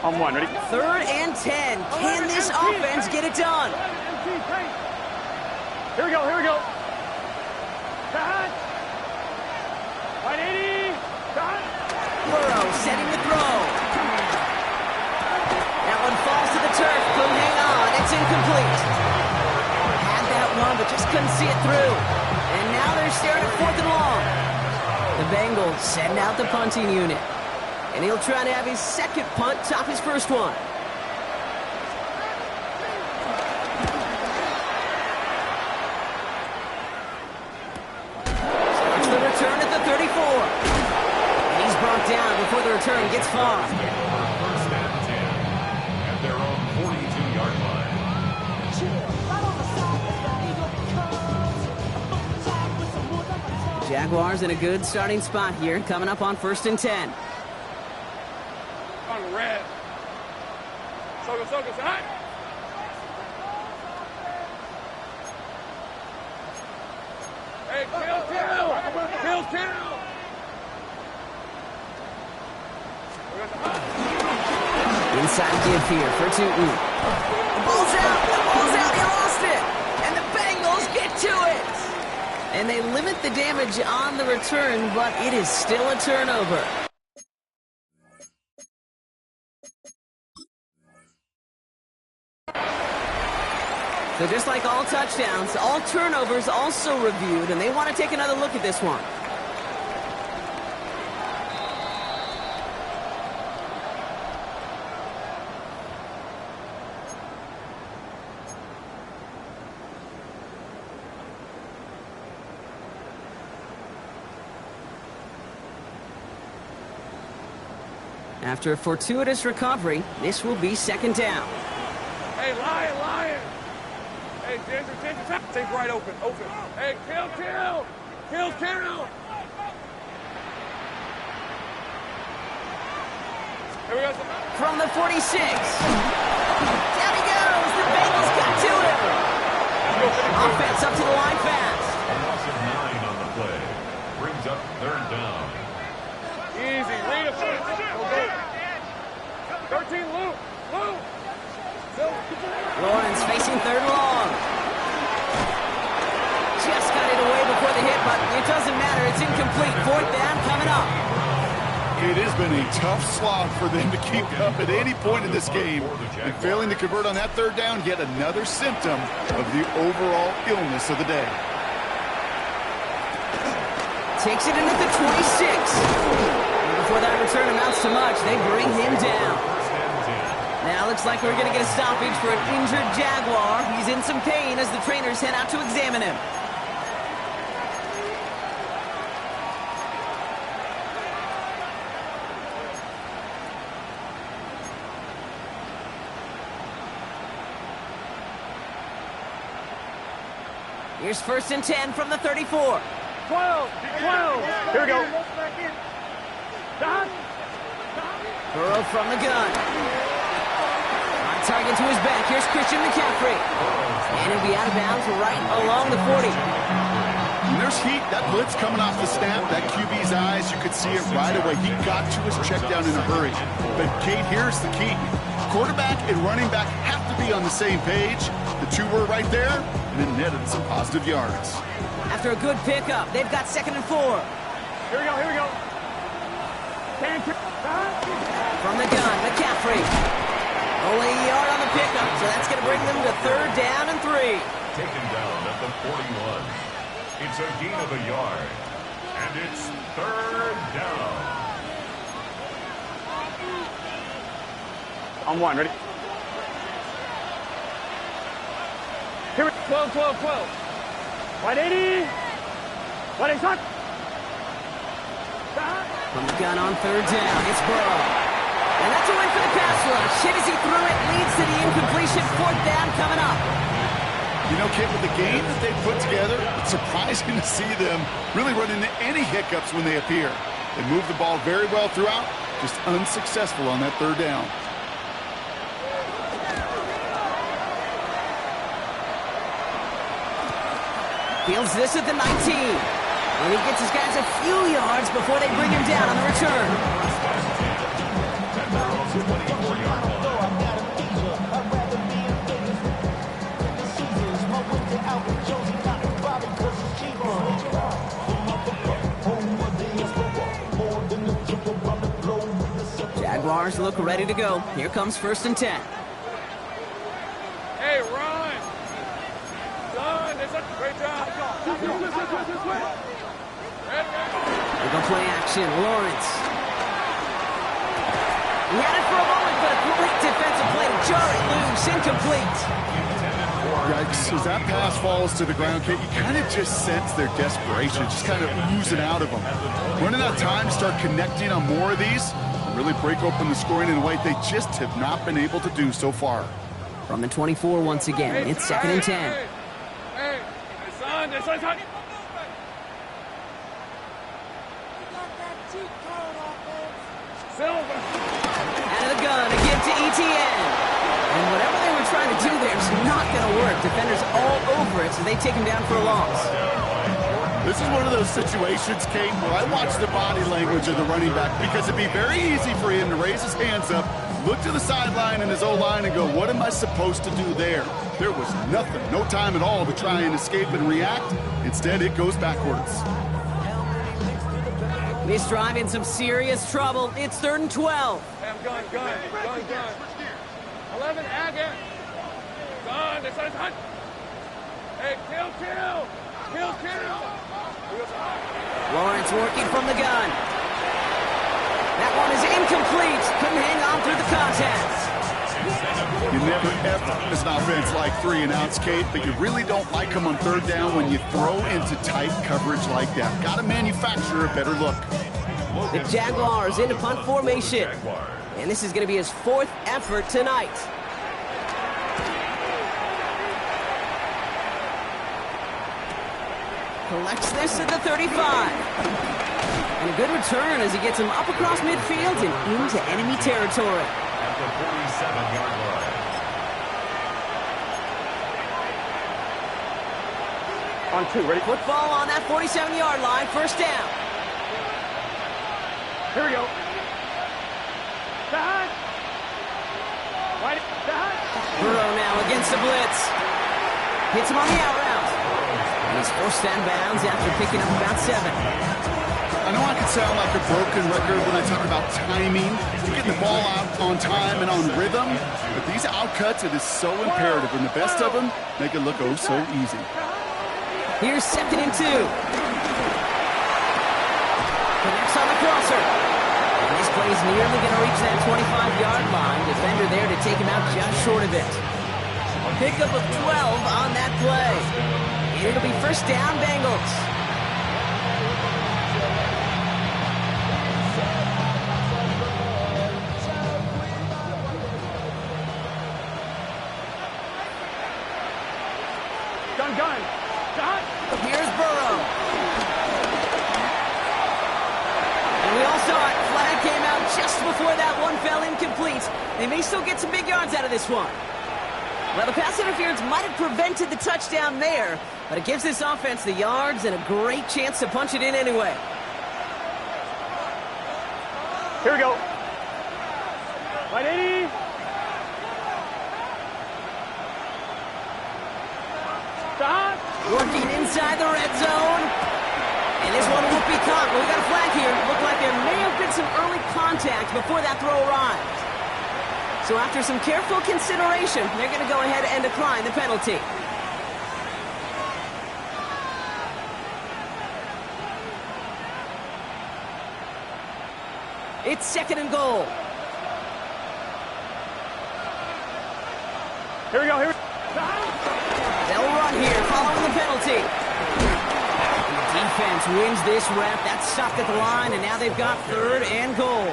On 1, ready? 3rd and 10. Can this offense get it done? Here we go. Cut. 180. Cut. Burrow setting the throw. That one falls to the turf. Couldn't hang on. It's incomplete. Had that one, but just couldn't see it through. And now they're staring at 4th and long. The Bengals send out the punting unit. And he'll try to have his 2nd punt top his 1st one. Starts the return at the 34. And he's brought down before the return gets far. 1st and 10 at their own 42-yard line. Jaguars in a good starting spot here, coming up on 1st and 10. On red. Soga, hot. Hey, kill. Inside give here for Tootin. The ball's out, he lost it! And the Bengals get to it! And they limit the damage on the return, but it is still a turnover. So just like all touchdowns, all turnovers also reviewed, and they want to take another look at this one. After a fortuitous recovery, this will be 2nd down. Hey, Lion. Hey, Ginger. Take right open. Hey, kill. Here we go. From the 46. Down he goes. The Bengals got to him. Offense up to the line fast. Loss of 9 on the play. Brings up 3rd down. Easy. Read it. Go. 13, Lou. Lawrence facing 3rd and long. Just got it away before the hit, but it doesn't matter. It's incomplete. 4th down coming up. It has been a tough slog for them to keep up at any point in this game. And failing to convert on that third down, yet another symptom of the overall illness of the day. Takes it in at the 26. And before that return amounts to much, they bring him down. Now looks like we're going to get a stoppage for an injured Jaguar. He's in some pain as the trainers head out to examine him. Here's 1st and 10 from the 34. 12. Here we go. Burrow from the gun. On target to his back. Here's Christian McCaffrey. And he'll be out of bounds right along the 40. When there's heat, that blitz coming off the snap, that QB's eyes, you could see it right away. He got to his check down in a hurry. But, Kate, here's the key. Quarterback and running back have to be on the same page. The two were right there, and it netted some positive yards. After a good pickup, they've got 2nd and 4. Here we go. From the gun, McCaffrey. Only a yard on the pickup, so that's going to bring them to 3rd down and 3. Taken down at the 41. It's a gain of a yard. And it's 3rd down. On 1, ready? Here we go. 12. 180. 180, shot. From the gun on 3rd down, it's Burrow. And that's a win for the pass rush. Hit as he threw it, leads to the incompletion. 4th down coming up. You know, Kit, with the game that they put together, it's surprising to see them really run into any hiccups when they appear. They move the ball very well throughout, just unsuccessful on that 3rd down. Fields this at the 19. And he gets his guys a few yards before they bring him down on the return. Jaguars look ready to go. Here comes 1st and 10. Hey, run! Done! Great job! They're going to play action. Lawrence. He had it for a moment, but a great defensive play to jar it loose. Incomplete. Yikes. As that pass falls to the ground, Kate, you kind of just sense their desperation, just kind of oozing out of them. Running out of time to start connecting on more of these, and really break open the scoring in a way they just have not been able to do so far. From the 24 once again, it's 2nd and 10. Hey, son. Silver. Out of the gun, a give to ETN. And whatever they were trying to do there is not going to work. Defenders all over it, so they take him down for a loss. This is one of those situations, Kate, where I watch the body language of the running back because it'd be very easy for him to raise his hands up, look to the sideline and his O-line and go, what am I supposed to do there? There was nothing, no time at all to try and escape and react. Instead, it goes backwards. This drive in some serious trouble. It's 3rd and 12. Hey, I'm gun. 11, Agate. Gun, this is hot. Hey, kill. Lawrence working from the gun. That one is incomplete. Couldn't hang on through the contact. You never, ever as an offense like 3 and outs, Kate, but you really don't like them on 3rd down when you throw into tight coverage like that. Got to manufacture a better look. The Jaguars into punt formation. And this is going to be his 4th effort tonight. Collects this at the 35. And a good return as he gets him up across midfield and into enemy territory. At the 47-yard line. On 2, ready? Football on that 47-yard line, 1st down. Here we go. Burrow now against the blitz. Hits him on the out route. And he's forced out of bounds after picking up about 7. I I know I can sound like a broken record when I talk about timing, getting the ball out on time and on rhythm, but these outcuts, it is so imperative, and the best of them make it look oh so easy. Here's 2nd and 2. Connects on the crosser. And this play is nearly going to reach that 25-yard line. Defender there to take him out just short of it. A pickup of 12 on that play. And it'll be first down, Bengals. Gun. Here's Burrow. And we all saw it. Flag came out just before that one fell incomplete. They may still get some big yards out of this one. Well, the pass interference might have prevented the touchdown there, but it gives this offense the yards and a great chance to punch it in anyway. Here we go. 180. Working inside the red zone. And this one won't be caught. Well, we got a flag here. Looked like there may have been some early contact before that throw arrived. So after some careful consideration, they're going to go ahead and decline the penalty. It's 2nd and goal. Here we go. They'll run here following the penalty. The defense wins this rep. That's stopped at the line, and now they've got 3rd and goal.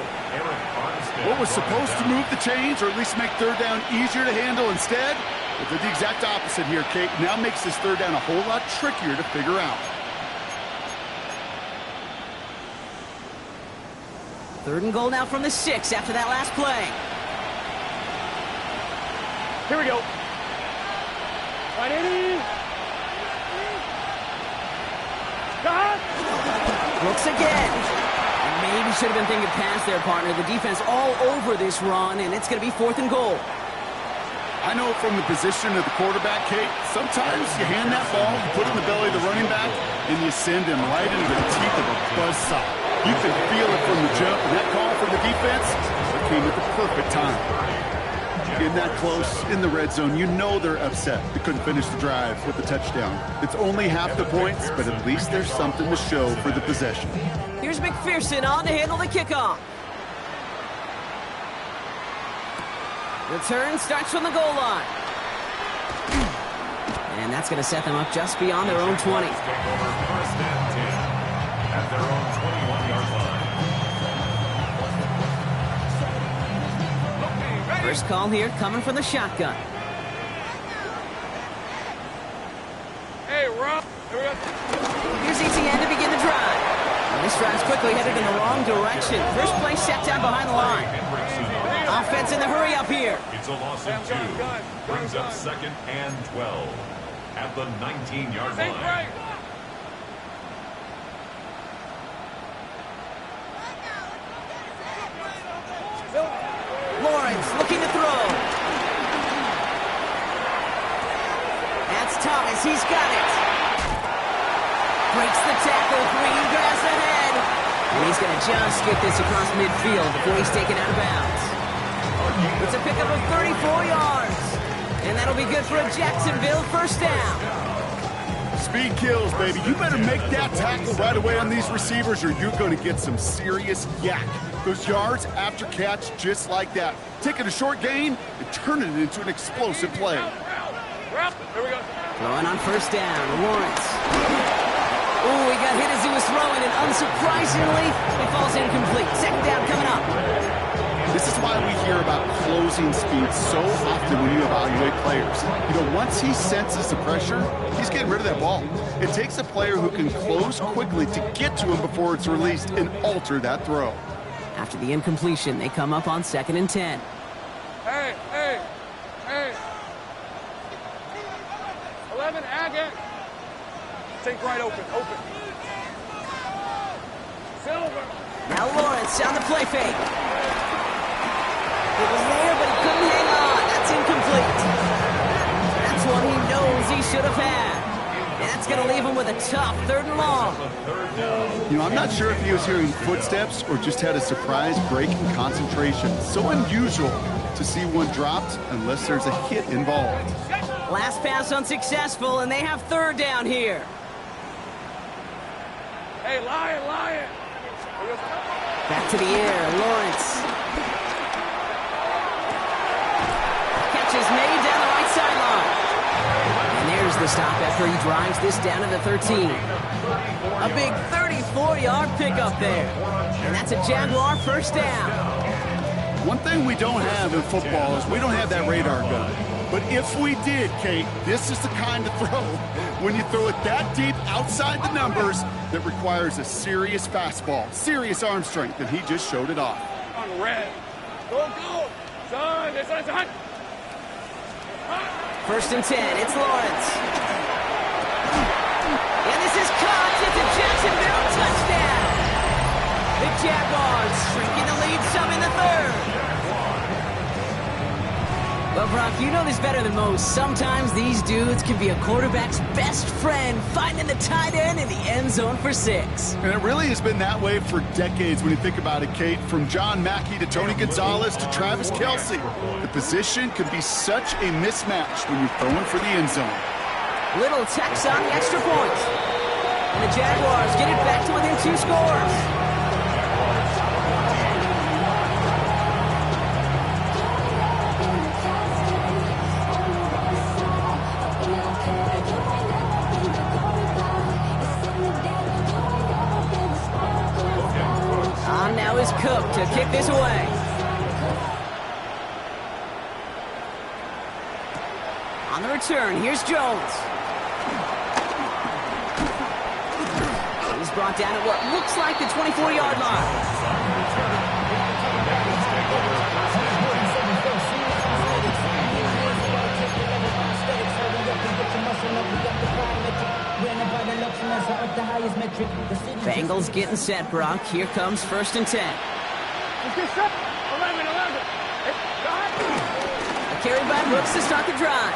What was supposed to move the chains, or at least make 3rd down easier to handle instead, it did the exact opposite here, Kate. Now makes this 3rd down a whole lot trickier to figure out. 3rd and goal now from the 6 after that last play. Here we go. 180. Looks again. And maybe should have been thinking pass there, partner. The defense all over this run, and it's going to be 4th and goal. I know from the position of the quarterback, Kate, sometimes you hand that ball, you put it in the belly of the running back, and you send him right into the teeth of a buzzsaw. You can feel it from the jump, and that call from the defense came at the perfect time. Getting that close in the red zone, you know they're upset. They couldn't finish the drive with the touchdown. It's only half the points, but at least there's something to show for the possession. Here's McPherson on to handle the kickoff. Return starts from the goal line. And that's going to set them up just beyond their own 20. First and 10 at their own 21-yard line. First call here coming from the shotgun. Hey, Rob. Here we go. Here's Etienne to begin the drive. And this drive's quickly headed in the wrong direction. First play set down behind the line. Offense in the hurry up here. It's a loss of 2. Brings up 2nd and 12 at the 19-yard line. Lawrence looking to throw. That's Thomas. He's got it. Breaks the tackle. Green grass ahead. And he's going to just get this across midfield before he's taken out of bounds. It's a pickup of 34 yards. And that'll be good for a Jacksonville first down. Speed kills, baby. You better make that tackle right away on these receivers, or you're going to get some serious yak. Those yards after catch, just like that. Taking a short gain and turning it into an explosive play. Here we go. Throwing on first down, Lawrence. Ooh, he got hit as he was throwing, and unsurprisingly, it falls incomplete. 2nd down coming up. This is why we hear about closing speed so often when you evaluate players. You know, once he senses the pressure, he's getting rid of that ball. It takes a player who can close quickly to get to him before it's released and alter that throw. After the incompletion, they come up on 2nd and 10. Hey. 11, Agate. Take right open. Silver. Now Lawrence on the play fake. It was there, but he couldn't hang on. That's incomplete. That's one he knows he should have had. And that's going to leave him with a tough 3rd and long. I'm not sure if he was hearing footsteps or just had a surprise break in concentration. So unusual to see one dropped unless there's a hit involved. Last pass unsuccessful, and they have 3rd down here. Hey, Lion! Back to the air, Lawrence. Catch is made down the right sideline. And there's the stop after he drives this down to the 13. A big 34-yard pickup there. And that's a Jaguar 1st down. One thing we don't have in football is we don't have that radar gun. But if we did, Kate, this is the kind of throw, when you throw it that deep outside the numbers, that requires a serious fastball, serious arm strength, and he just showed it off. On red. Go! Son, it's on. 1st and 10, it's Lawrence. And this is caught. It's a Jacksonville touchdown. The Jaguars shrinking the lead some in the 3rd. Well, Brock, you know this better than most. Sometimes these dudes can be a quarterback's best friend, finding the tight end in the end zone for 6. And it really has been that way for decades when you think about it, Kate. From John Mackey to Tony Gonzalez to Travis Kelce. The position can be such a mismatch when you're throwing for the end zone. Little Tex on the extra point. And the Jaguars get it back to within 2 scores. On now is Cook to kick this away. On the return, here's Jones. He's brought down at what looks like the 24-yard line. Bengals getting set, Brock. Here comes 1st and 10. 11. A carry by Brooks to start the drive.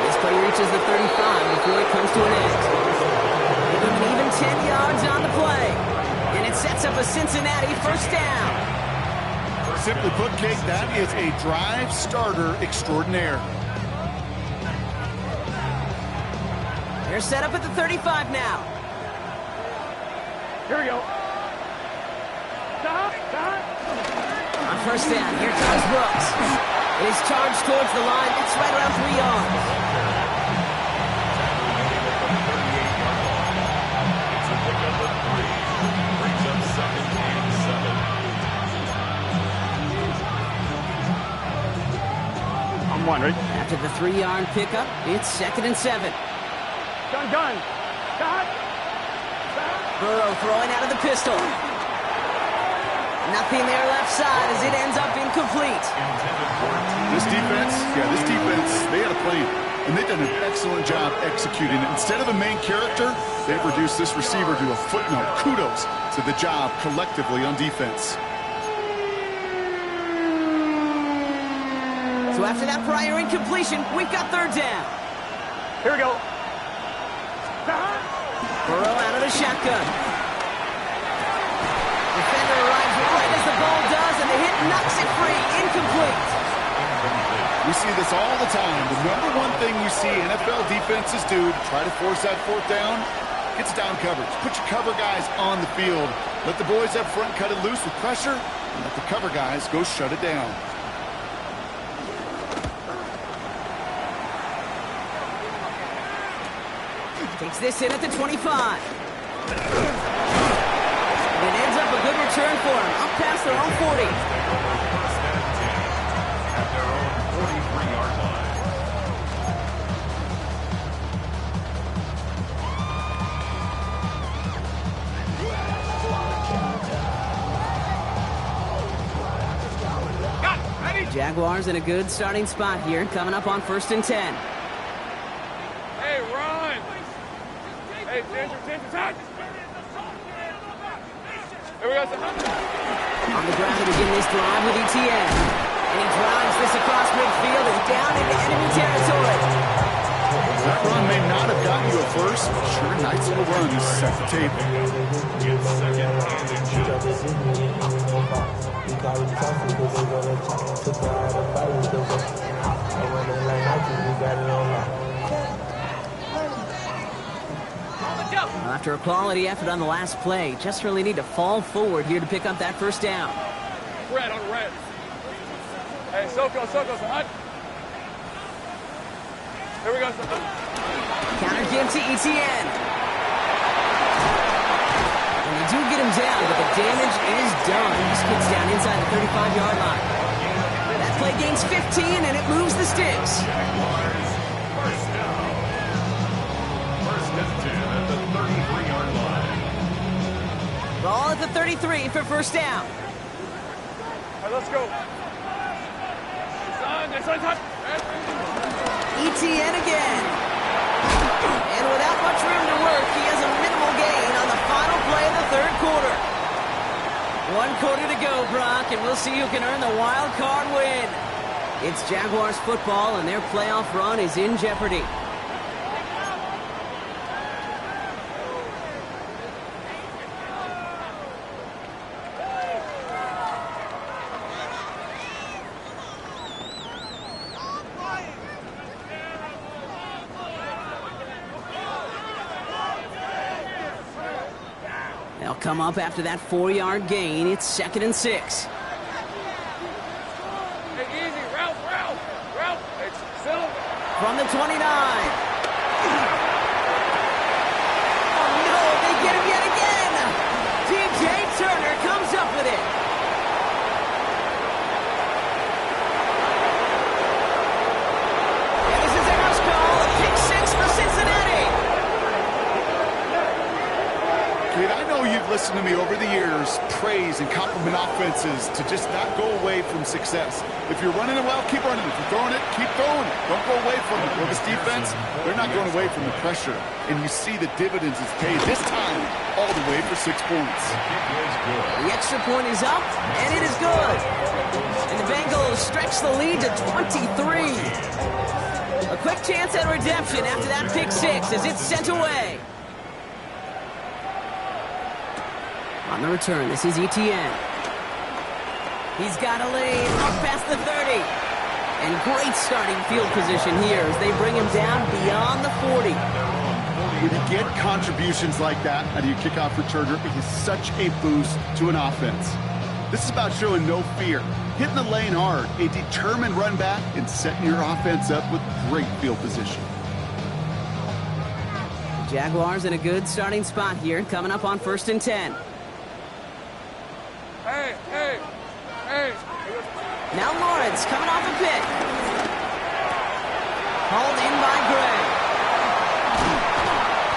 This play reaches the 35 before it comes to an end. Give him an even 10 yards on the play. And it sets up a Cincinnati 1st down. Simply put, Kate, that is a drive starter extraordinaire. They're set up at the 35 now. Here we go. Stop. On 1st down, here comes Brooks. It is charged towards the line. It's right around 3 yards. It's a pickup of 3. Brings up 2nd and 7. I'm 1, right? After the 3-yard pickup, it's 2nd and 7. Gun. Stop. Burrow throwing out of the pistol. Nothing there left side as it ends up incomplete. This defense, they had a plan, and they've done an excellent job executing it. Instead of a main character, they've reduced this receiver to a footnote. Kudos to the job collectively on defense. So after that prior incompletion, we've got 3rd down. Here we go. Burrow out of the shotgun. Defender arrives right as the ball does, and the hit knocks it free. Incomplete. We see this all the time. The number one thing you see NFL defenses do to try to force that 4th down, it's down coverage. Put your cover guys on the field. Let the boys up front cut it loose with pressure, and let the cover guys go shut it down. Takes this in at the 25. And it ends up a good return for him. Up past their own 40. At their own 43-yard line. Jaguars in a good starting spot here, coming up on 1st and 10. Hey, run. Hey, Ginger, touch. Here we go. On the ground to begin this drive with ETN. And he drives this across midfield and down into enemy territory. That run may not have gotten you a first, but sure, a nice little run to set the table. It's second and After a quality effort on the last play, just really need to fall forward here to pick up that first down. Red on red. Hey, Soko, son. Here we go, son. Counter give to ETN. And they do get him down, but the damage is done. He just gets down inside the 35-yard line. That play gains 15, and it moves the sticks. first down. First and 10 at the 33-yard line. Ball at the 33 for first down. All right, let's go. Son. ETN again. And without much room to work, he has a minimal gain on the final play of the third quarter. 1 quarter to go, Brock, and we'll see who can earn the wild card win. It's Jaguars football, and their playoff run is in jeopardy. They'll come up after that 4-yard gain. It's 2nd and 6. Hey, easy. Ralph. Hey, settle. From the 29. Oh, no, they get him yet again. DJ Turner comes up with it. And this is a house call, a pick 6 for Cincinnati. Kid, I know you've listened to me over the years praise and compliment offenses to just not go away from success. If you're running it well, keep running it. If you're throwing it, keep throwing it. Don't go away from it. Well, this defense, they're not going away from the pressure. And you see the dividends it's paid this time all the way for 6 points. The extra point is up, and it is good. And the Bengals stretch the lead to 23. A quick chance at redemption after that pick 6 as it's sent away. On the return, this is ETN. He's got a lead up past the 30. And great starting field position here as they bring him down beyond the 40. When you get contributions like that out of your kickoff returner, it is such a boost to an offense. This is about showing no fear, hitting the lane hard, a determined run back, and setting your offense up with great field position. The Jaguars in a good starting spot here, coming up on 1st and 10. Hey. Now Lawrence coming off a pick. Hauled in by Gray.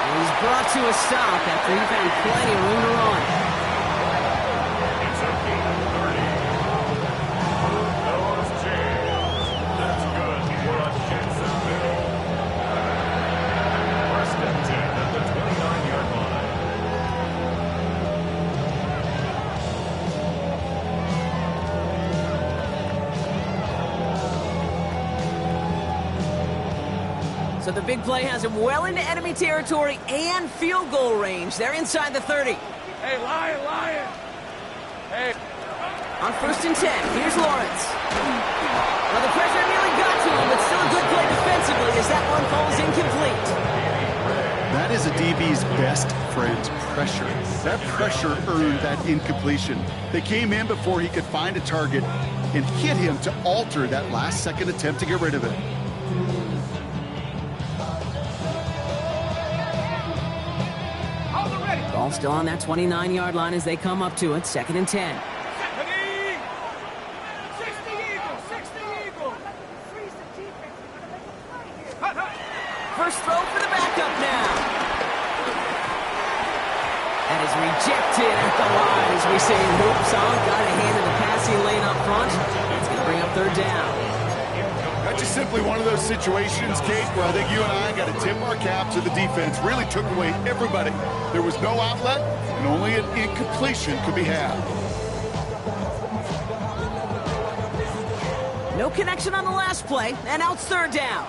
And he's brought to a stop after he found plenty of room to run. It's a gain of 30. Those James. That's good for a Jacksonville. First and 10 at the 29-yard line. So the big play has him well into enemy territory and field goal range. They're inside the 30. Hey, Lion. Hey. On 1st and 10, here's Lawrence. Well, the pressure nearly got to him, but still a good play defensively as that one falls incomplete. That is a DB's best friend, pressure. That pressure earned that incompletion. They came in before he could find a target and hit him to alter that last-second attempt to get rid of it. Ball still on that 29-yard line as they come up to it, 2nd and 10. 60 Eagles. First throw for the backup now. That is rejected at the line as we say hoops on. Got a hand in the passing lane up front. It's going to bring up 3rd down. That's just simply one of those situations, Kate, where I think you and I got to tip our cap to the defense. Really took away everybody. There was no outlet, and only an incompletion could be had. No connection on the last play, and now it's 3rd down.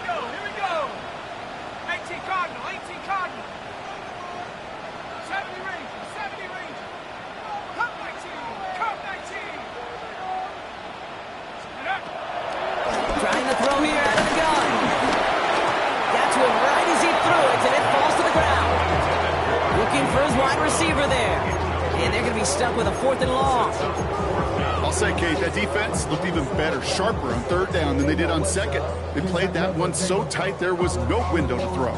Here we go. for his wide receiver there. And they're going to be stuck with a 4th and long. I'll say, Kate, that defense looked even better, sharper on 3rd down than they did on 2nd. They played that one so tight there was no window to throw.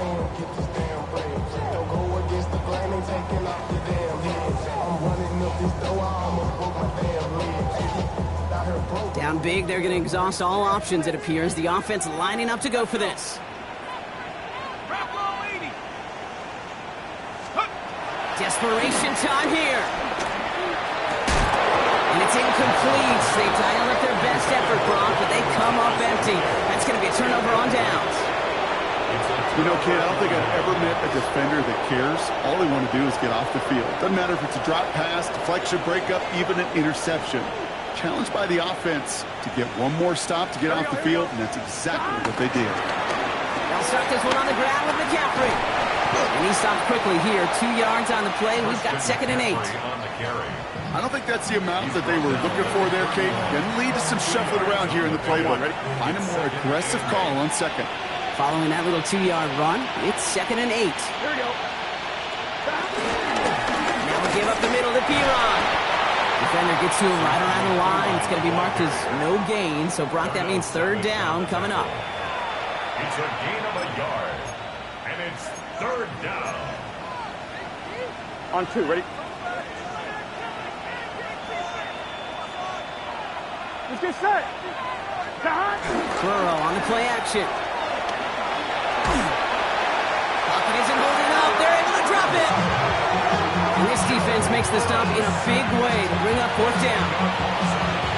Down big, they're going to exhaust all options, it appears. The offense lining up to go for this. Desperation time here. And it's incomplete. They dialed up their best effort, Brock, but they come up empty. That's going to be a turnover on downs. You know, kid, I don't think I've ever met a defender that cares. All they want to do is get off the field. Doesn't matter if it's a drop pass, deflection, breakup, even an interception. Challenged by the offense to get one more stop to get off the field, and that's exactly what they did. They'll start this one on the ground with McCaffrey. And he stopped quickly here. 2 yards on the play. We've got 2nd and 8. I don't think that's the amount that they were looking for there, Kate. Can lead to some shuffling around here in the playbook. Find a more aggressive call on 2nd. Following that little 2-yard run, it's 2nd and 8. Here we go. Now we give up the middle to Piron. Defender gets to him right around the line. It's going to be marked as no gain. So, Brock, that means 3rd down coming up. It's a gain of a yard. And it's 3rd down. On 2, ready? Let's get set. Burrow on the play action. Pocket isn't holding up. They're able to drop it. And this defense makes the stop in a big way to bring up 4th down.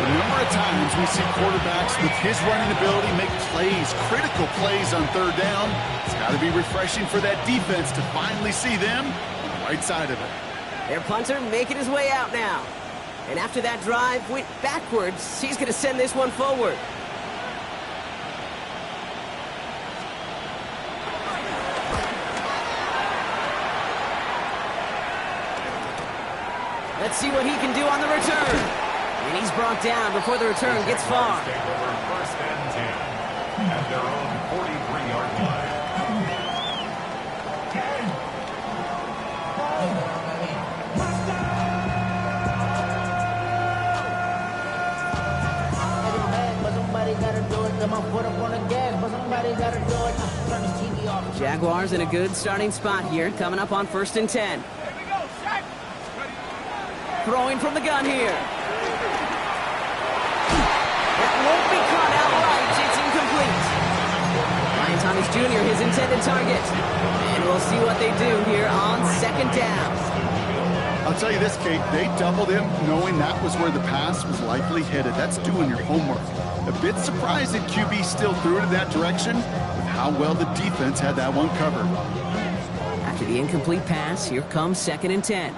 A number of times we see quarterbacks with his running ability make plays, critical plays on 3rd down. It's got to be refreshing for that defense to finally see them on the right side of it. Their punter making his way out now. And after that drive went backwards, he's going to send this one forward. Let's see what he can do on the return. And he's brought down before the return gets far. 1st and 10 at their own 43-yard line. Jaguars in a good starting spot here, coming up on 1st and 10. Throwing from the gun here. That won't be caught outright. It's incomplete. Ryan Thomas Jr., his intended target. And we'll see what they do here on 2nd down. I'll tell you this, Kate, they doubled him knowing that was where the pass was likely headed. That's doing your homework. A bit surprising QB still threw it in that direction with how well the defense had that one covered. After the incomplete pass, here comes 2nd and 10.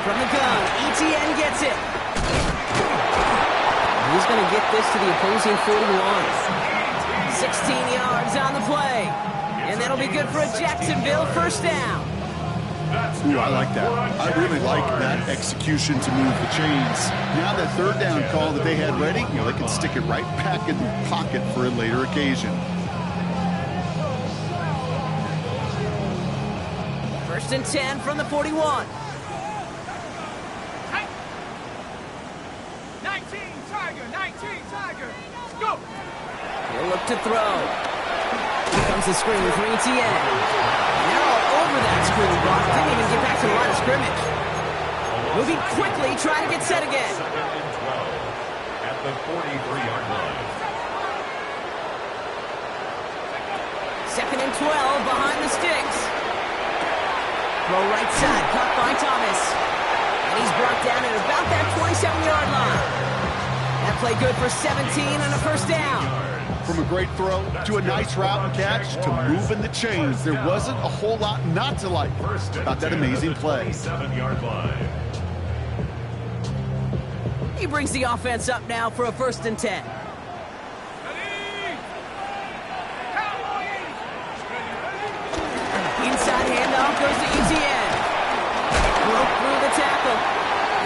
From the gun, ETN gets it. He's going to get this to the opposing 41. 16 yards on the play. And that'll be good for a Jacksonville 1st down. Ooh, I like that. I really like that execution to move the chains. Now that 3rd down call that they had ready, they can stick it right back in their pocket for a later occasion. 1st and 10 from the 41. 19 Tiger. Go. He'll look to throw. Here comes the screen for ETN. They're all over that screen. Brock didn't even get back to the line of scrimmage. Moving quickly, trying to get set again. 2nd and 12 at the 43-yard line. 2nd and 12 behind the sticks. Throw right side, caught by Thomas. And he's brought down at about that 27-yard line. That play good for 17 and a 1st down. From a great throw to a nice route and catch to moving the chains, there wasn't a whole lot not to like about that amazing play. 27-yard line. He brings the offense up now for a 1st and 10. Inside handoff goes to ETN. Broke through the tackle.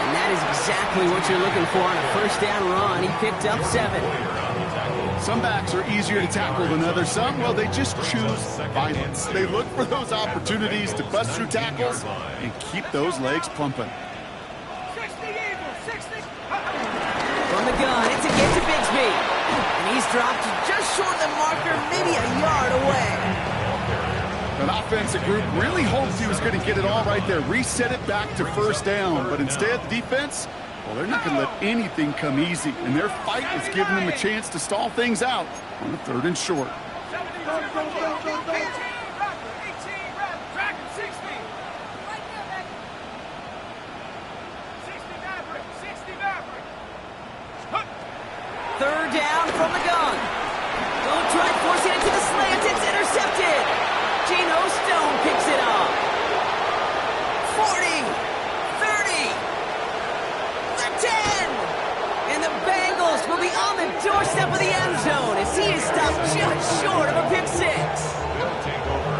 And that is exactly what you're looking for on a 1st down run. He picked up 7. Some backs are easier to tackle than others. Some, well, they just choose violence. They look for those opportunities to bust through tackles and keep those legs pumping. From the gun, it's a get to Bigsby. And he's dropped just short of the marker, maybe a yard away. An offensive group really hoped he was going to get it all right there, reset it back to first down. But instead, the defense, well, they're not going to let anything come easy. And their fight is giving them a chance to stall things out on the 3rd and short. Third down from the gun. Don't try forcing it to the slant. It's intercepted. Geno Stone picks it up. 40, 30, the 10. And the Bengals will be on the doorstep of the end zone as he is stopped just short of a pick six.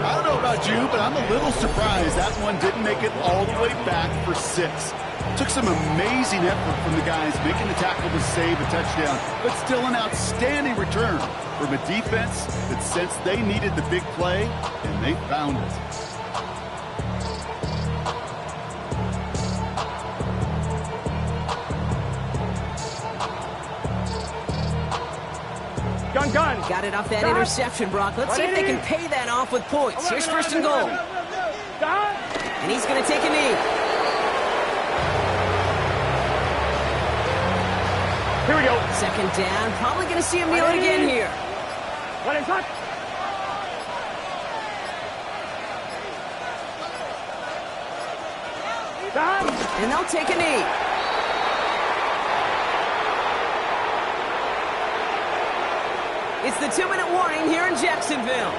I don't know about you, but I'm a little surprised that one didn't make it all the way back for 6. Took some amazing effort from the guys making the tackle to save a touchdown, but still an outstanding return from a defense that sensed they needed the big play, and they found it. Gun. Got it off that interception, Brock. Let's see if they can pay that off with points. Here's 1st and goal. And he's going to take a knee. Here we go. 2nd down. Probably going to see him kneel it again here. What is that? And they'll take a knee. It's the 2-minute warning here in Jacksonville.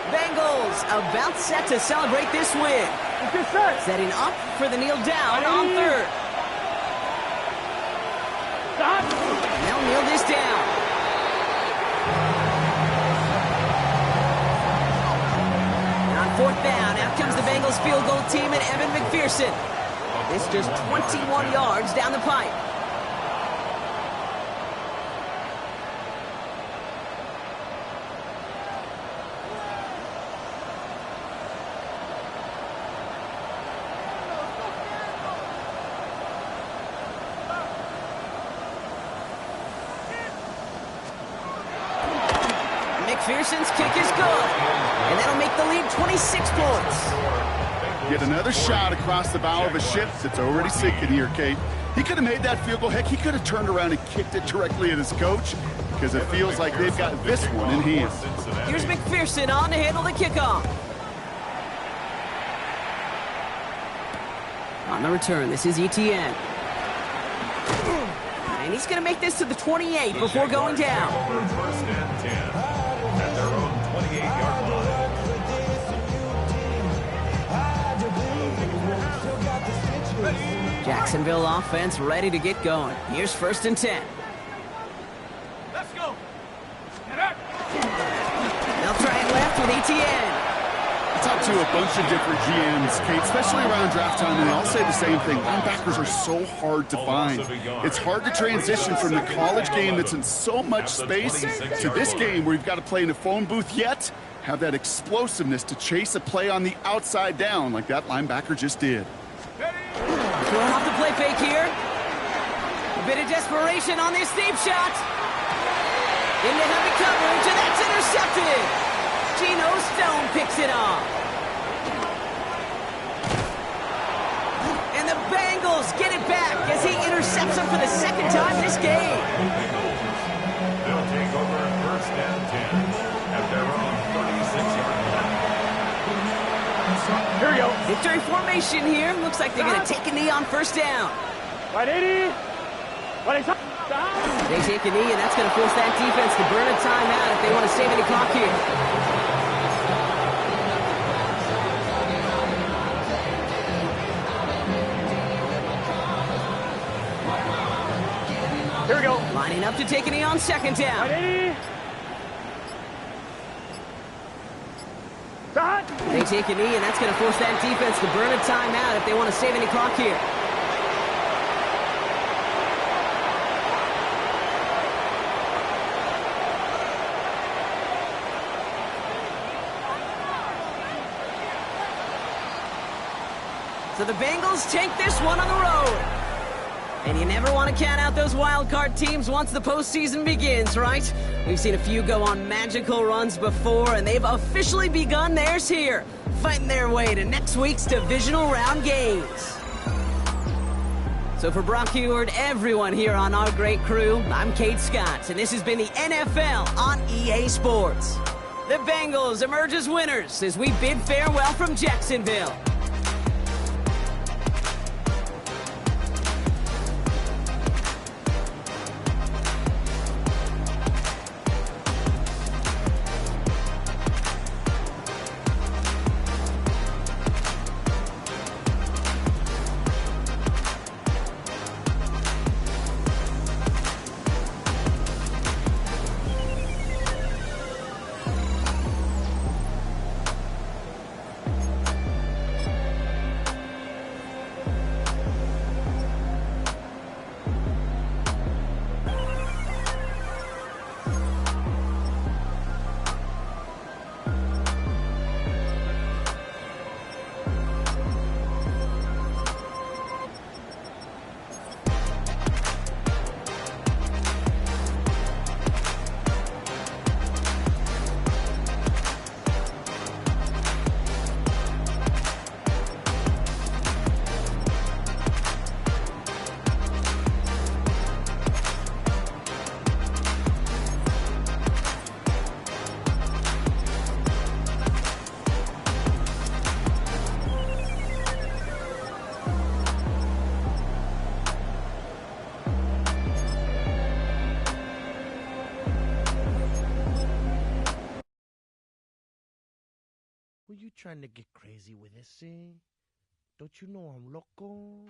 Bengals about set to celebrate this win. Setting up for the kneel down on 3rd. And they'll kneel this down. And on 4th down, out comes the Bengals field goal team and Evan McPherson. This just 21 yards down the pipe. McPherson's kick is good, and that'll make the lead 26 points. Get another shot across the bow of a ship that's already sinking here, Kate. He could have made that field goal. Heck, he could have turned around and kicked it directly at his coach because it feels like they've got this one in hand. Here's McPherson on to handle the kickoff. On the return, this is Etienne. And he's going to make this to the 28 before going down. 1st and 10 at their own 28-yard line. Jacksonville offense ready to get going. Here's 1st and 10. Let's go. They'll try it left with Etienne. I talked to a bunch of different GMs, Kate, especially around draft time, and they all say the same thing. Linebackers are so hard to find. It's hard to transition from the college game that's in so much space to this game where you've got to play in a phone booth, yet have that explosiveness to chase a play on the outside down like that linebacker just did. Throwing off the play fake here. A bit of desperation on this deep shot. Into heavy coverage, and that's intercepted. Geno Stone picks it off. And the Bengals get it back as he intercepts him for the 2nd time this game. They'll take over 1st and 10 at their own 36-yard line. Here we go. Victory formation here. Looks like they're going to take a knee on 1st down. Right, 80. They take a knee, and that's going to force that defense to burn a timeout if they want to save any clock here. Here we go. Lining up to take a knee on 2nd down. Right, 80. They take a knee, and that's going to force that defense to burn a timeout if they want to save any clock here. So the Bengals take this one on the road. And you never want to count out those wild card teams once the postseason begins, right? We've seen a few go on magical runs before, and they've officially begun theirs here, fighting their way to next week's divisional round games. So for Brock Heward, everyone here on our great crew, I'm Kate Scott, and this has been the NFL on EA Sports. The Bengals emerge as winners as we bid farewell from Jacksonville. Were you trying to get crazy with this, eh? Don't you know I'm loco?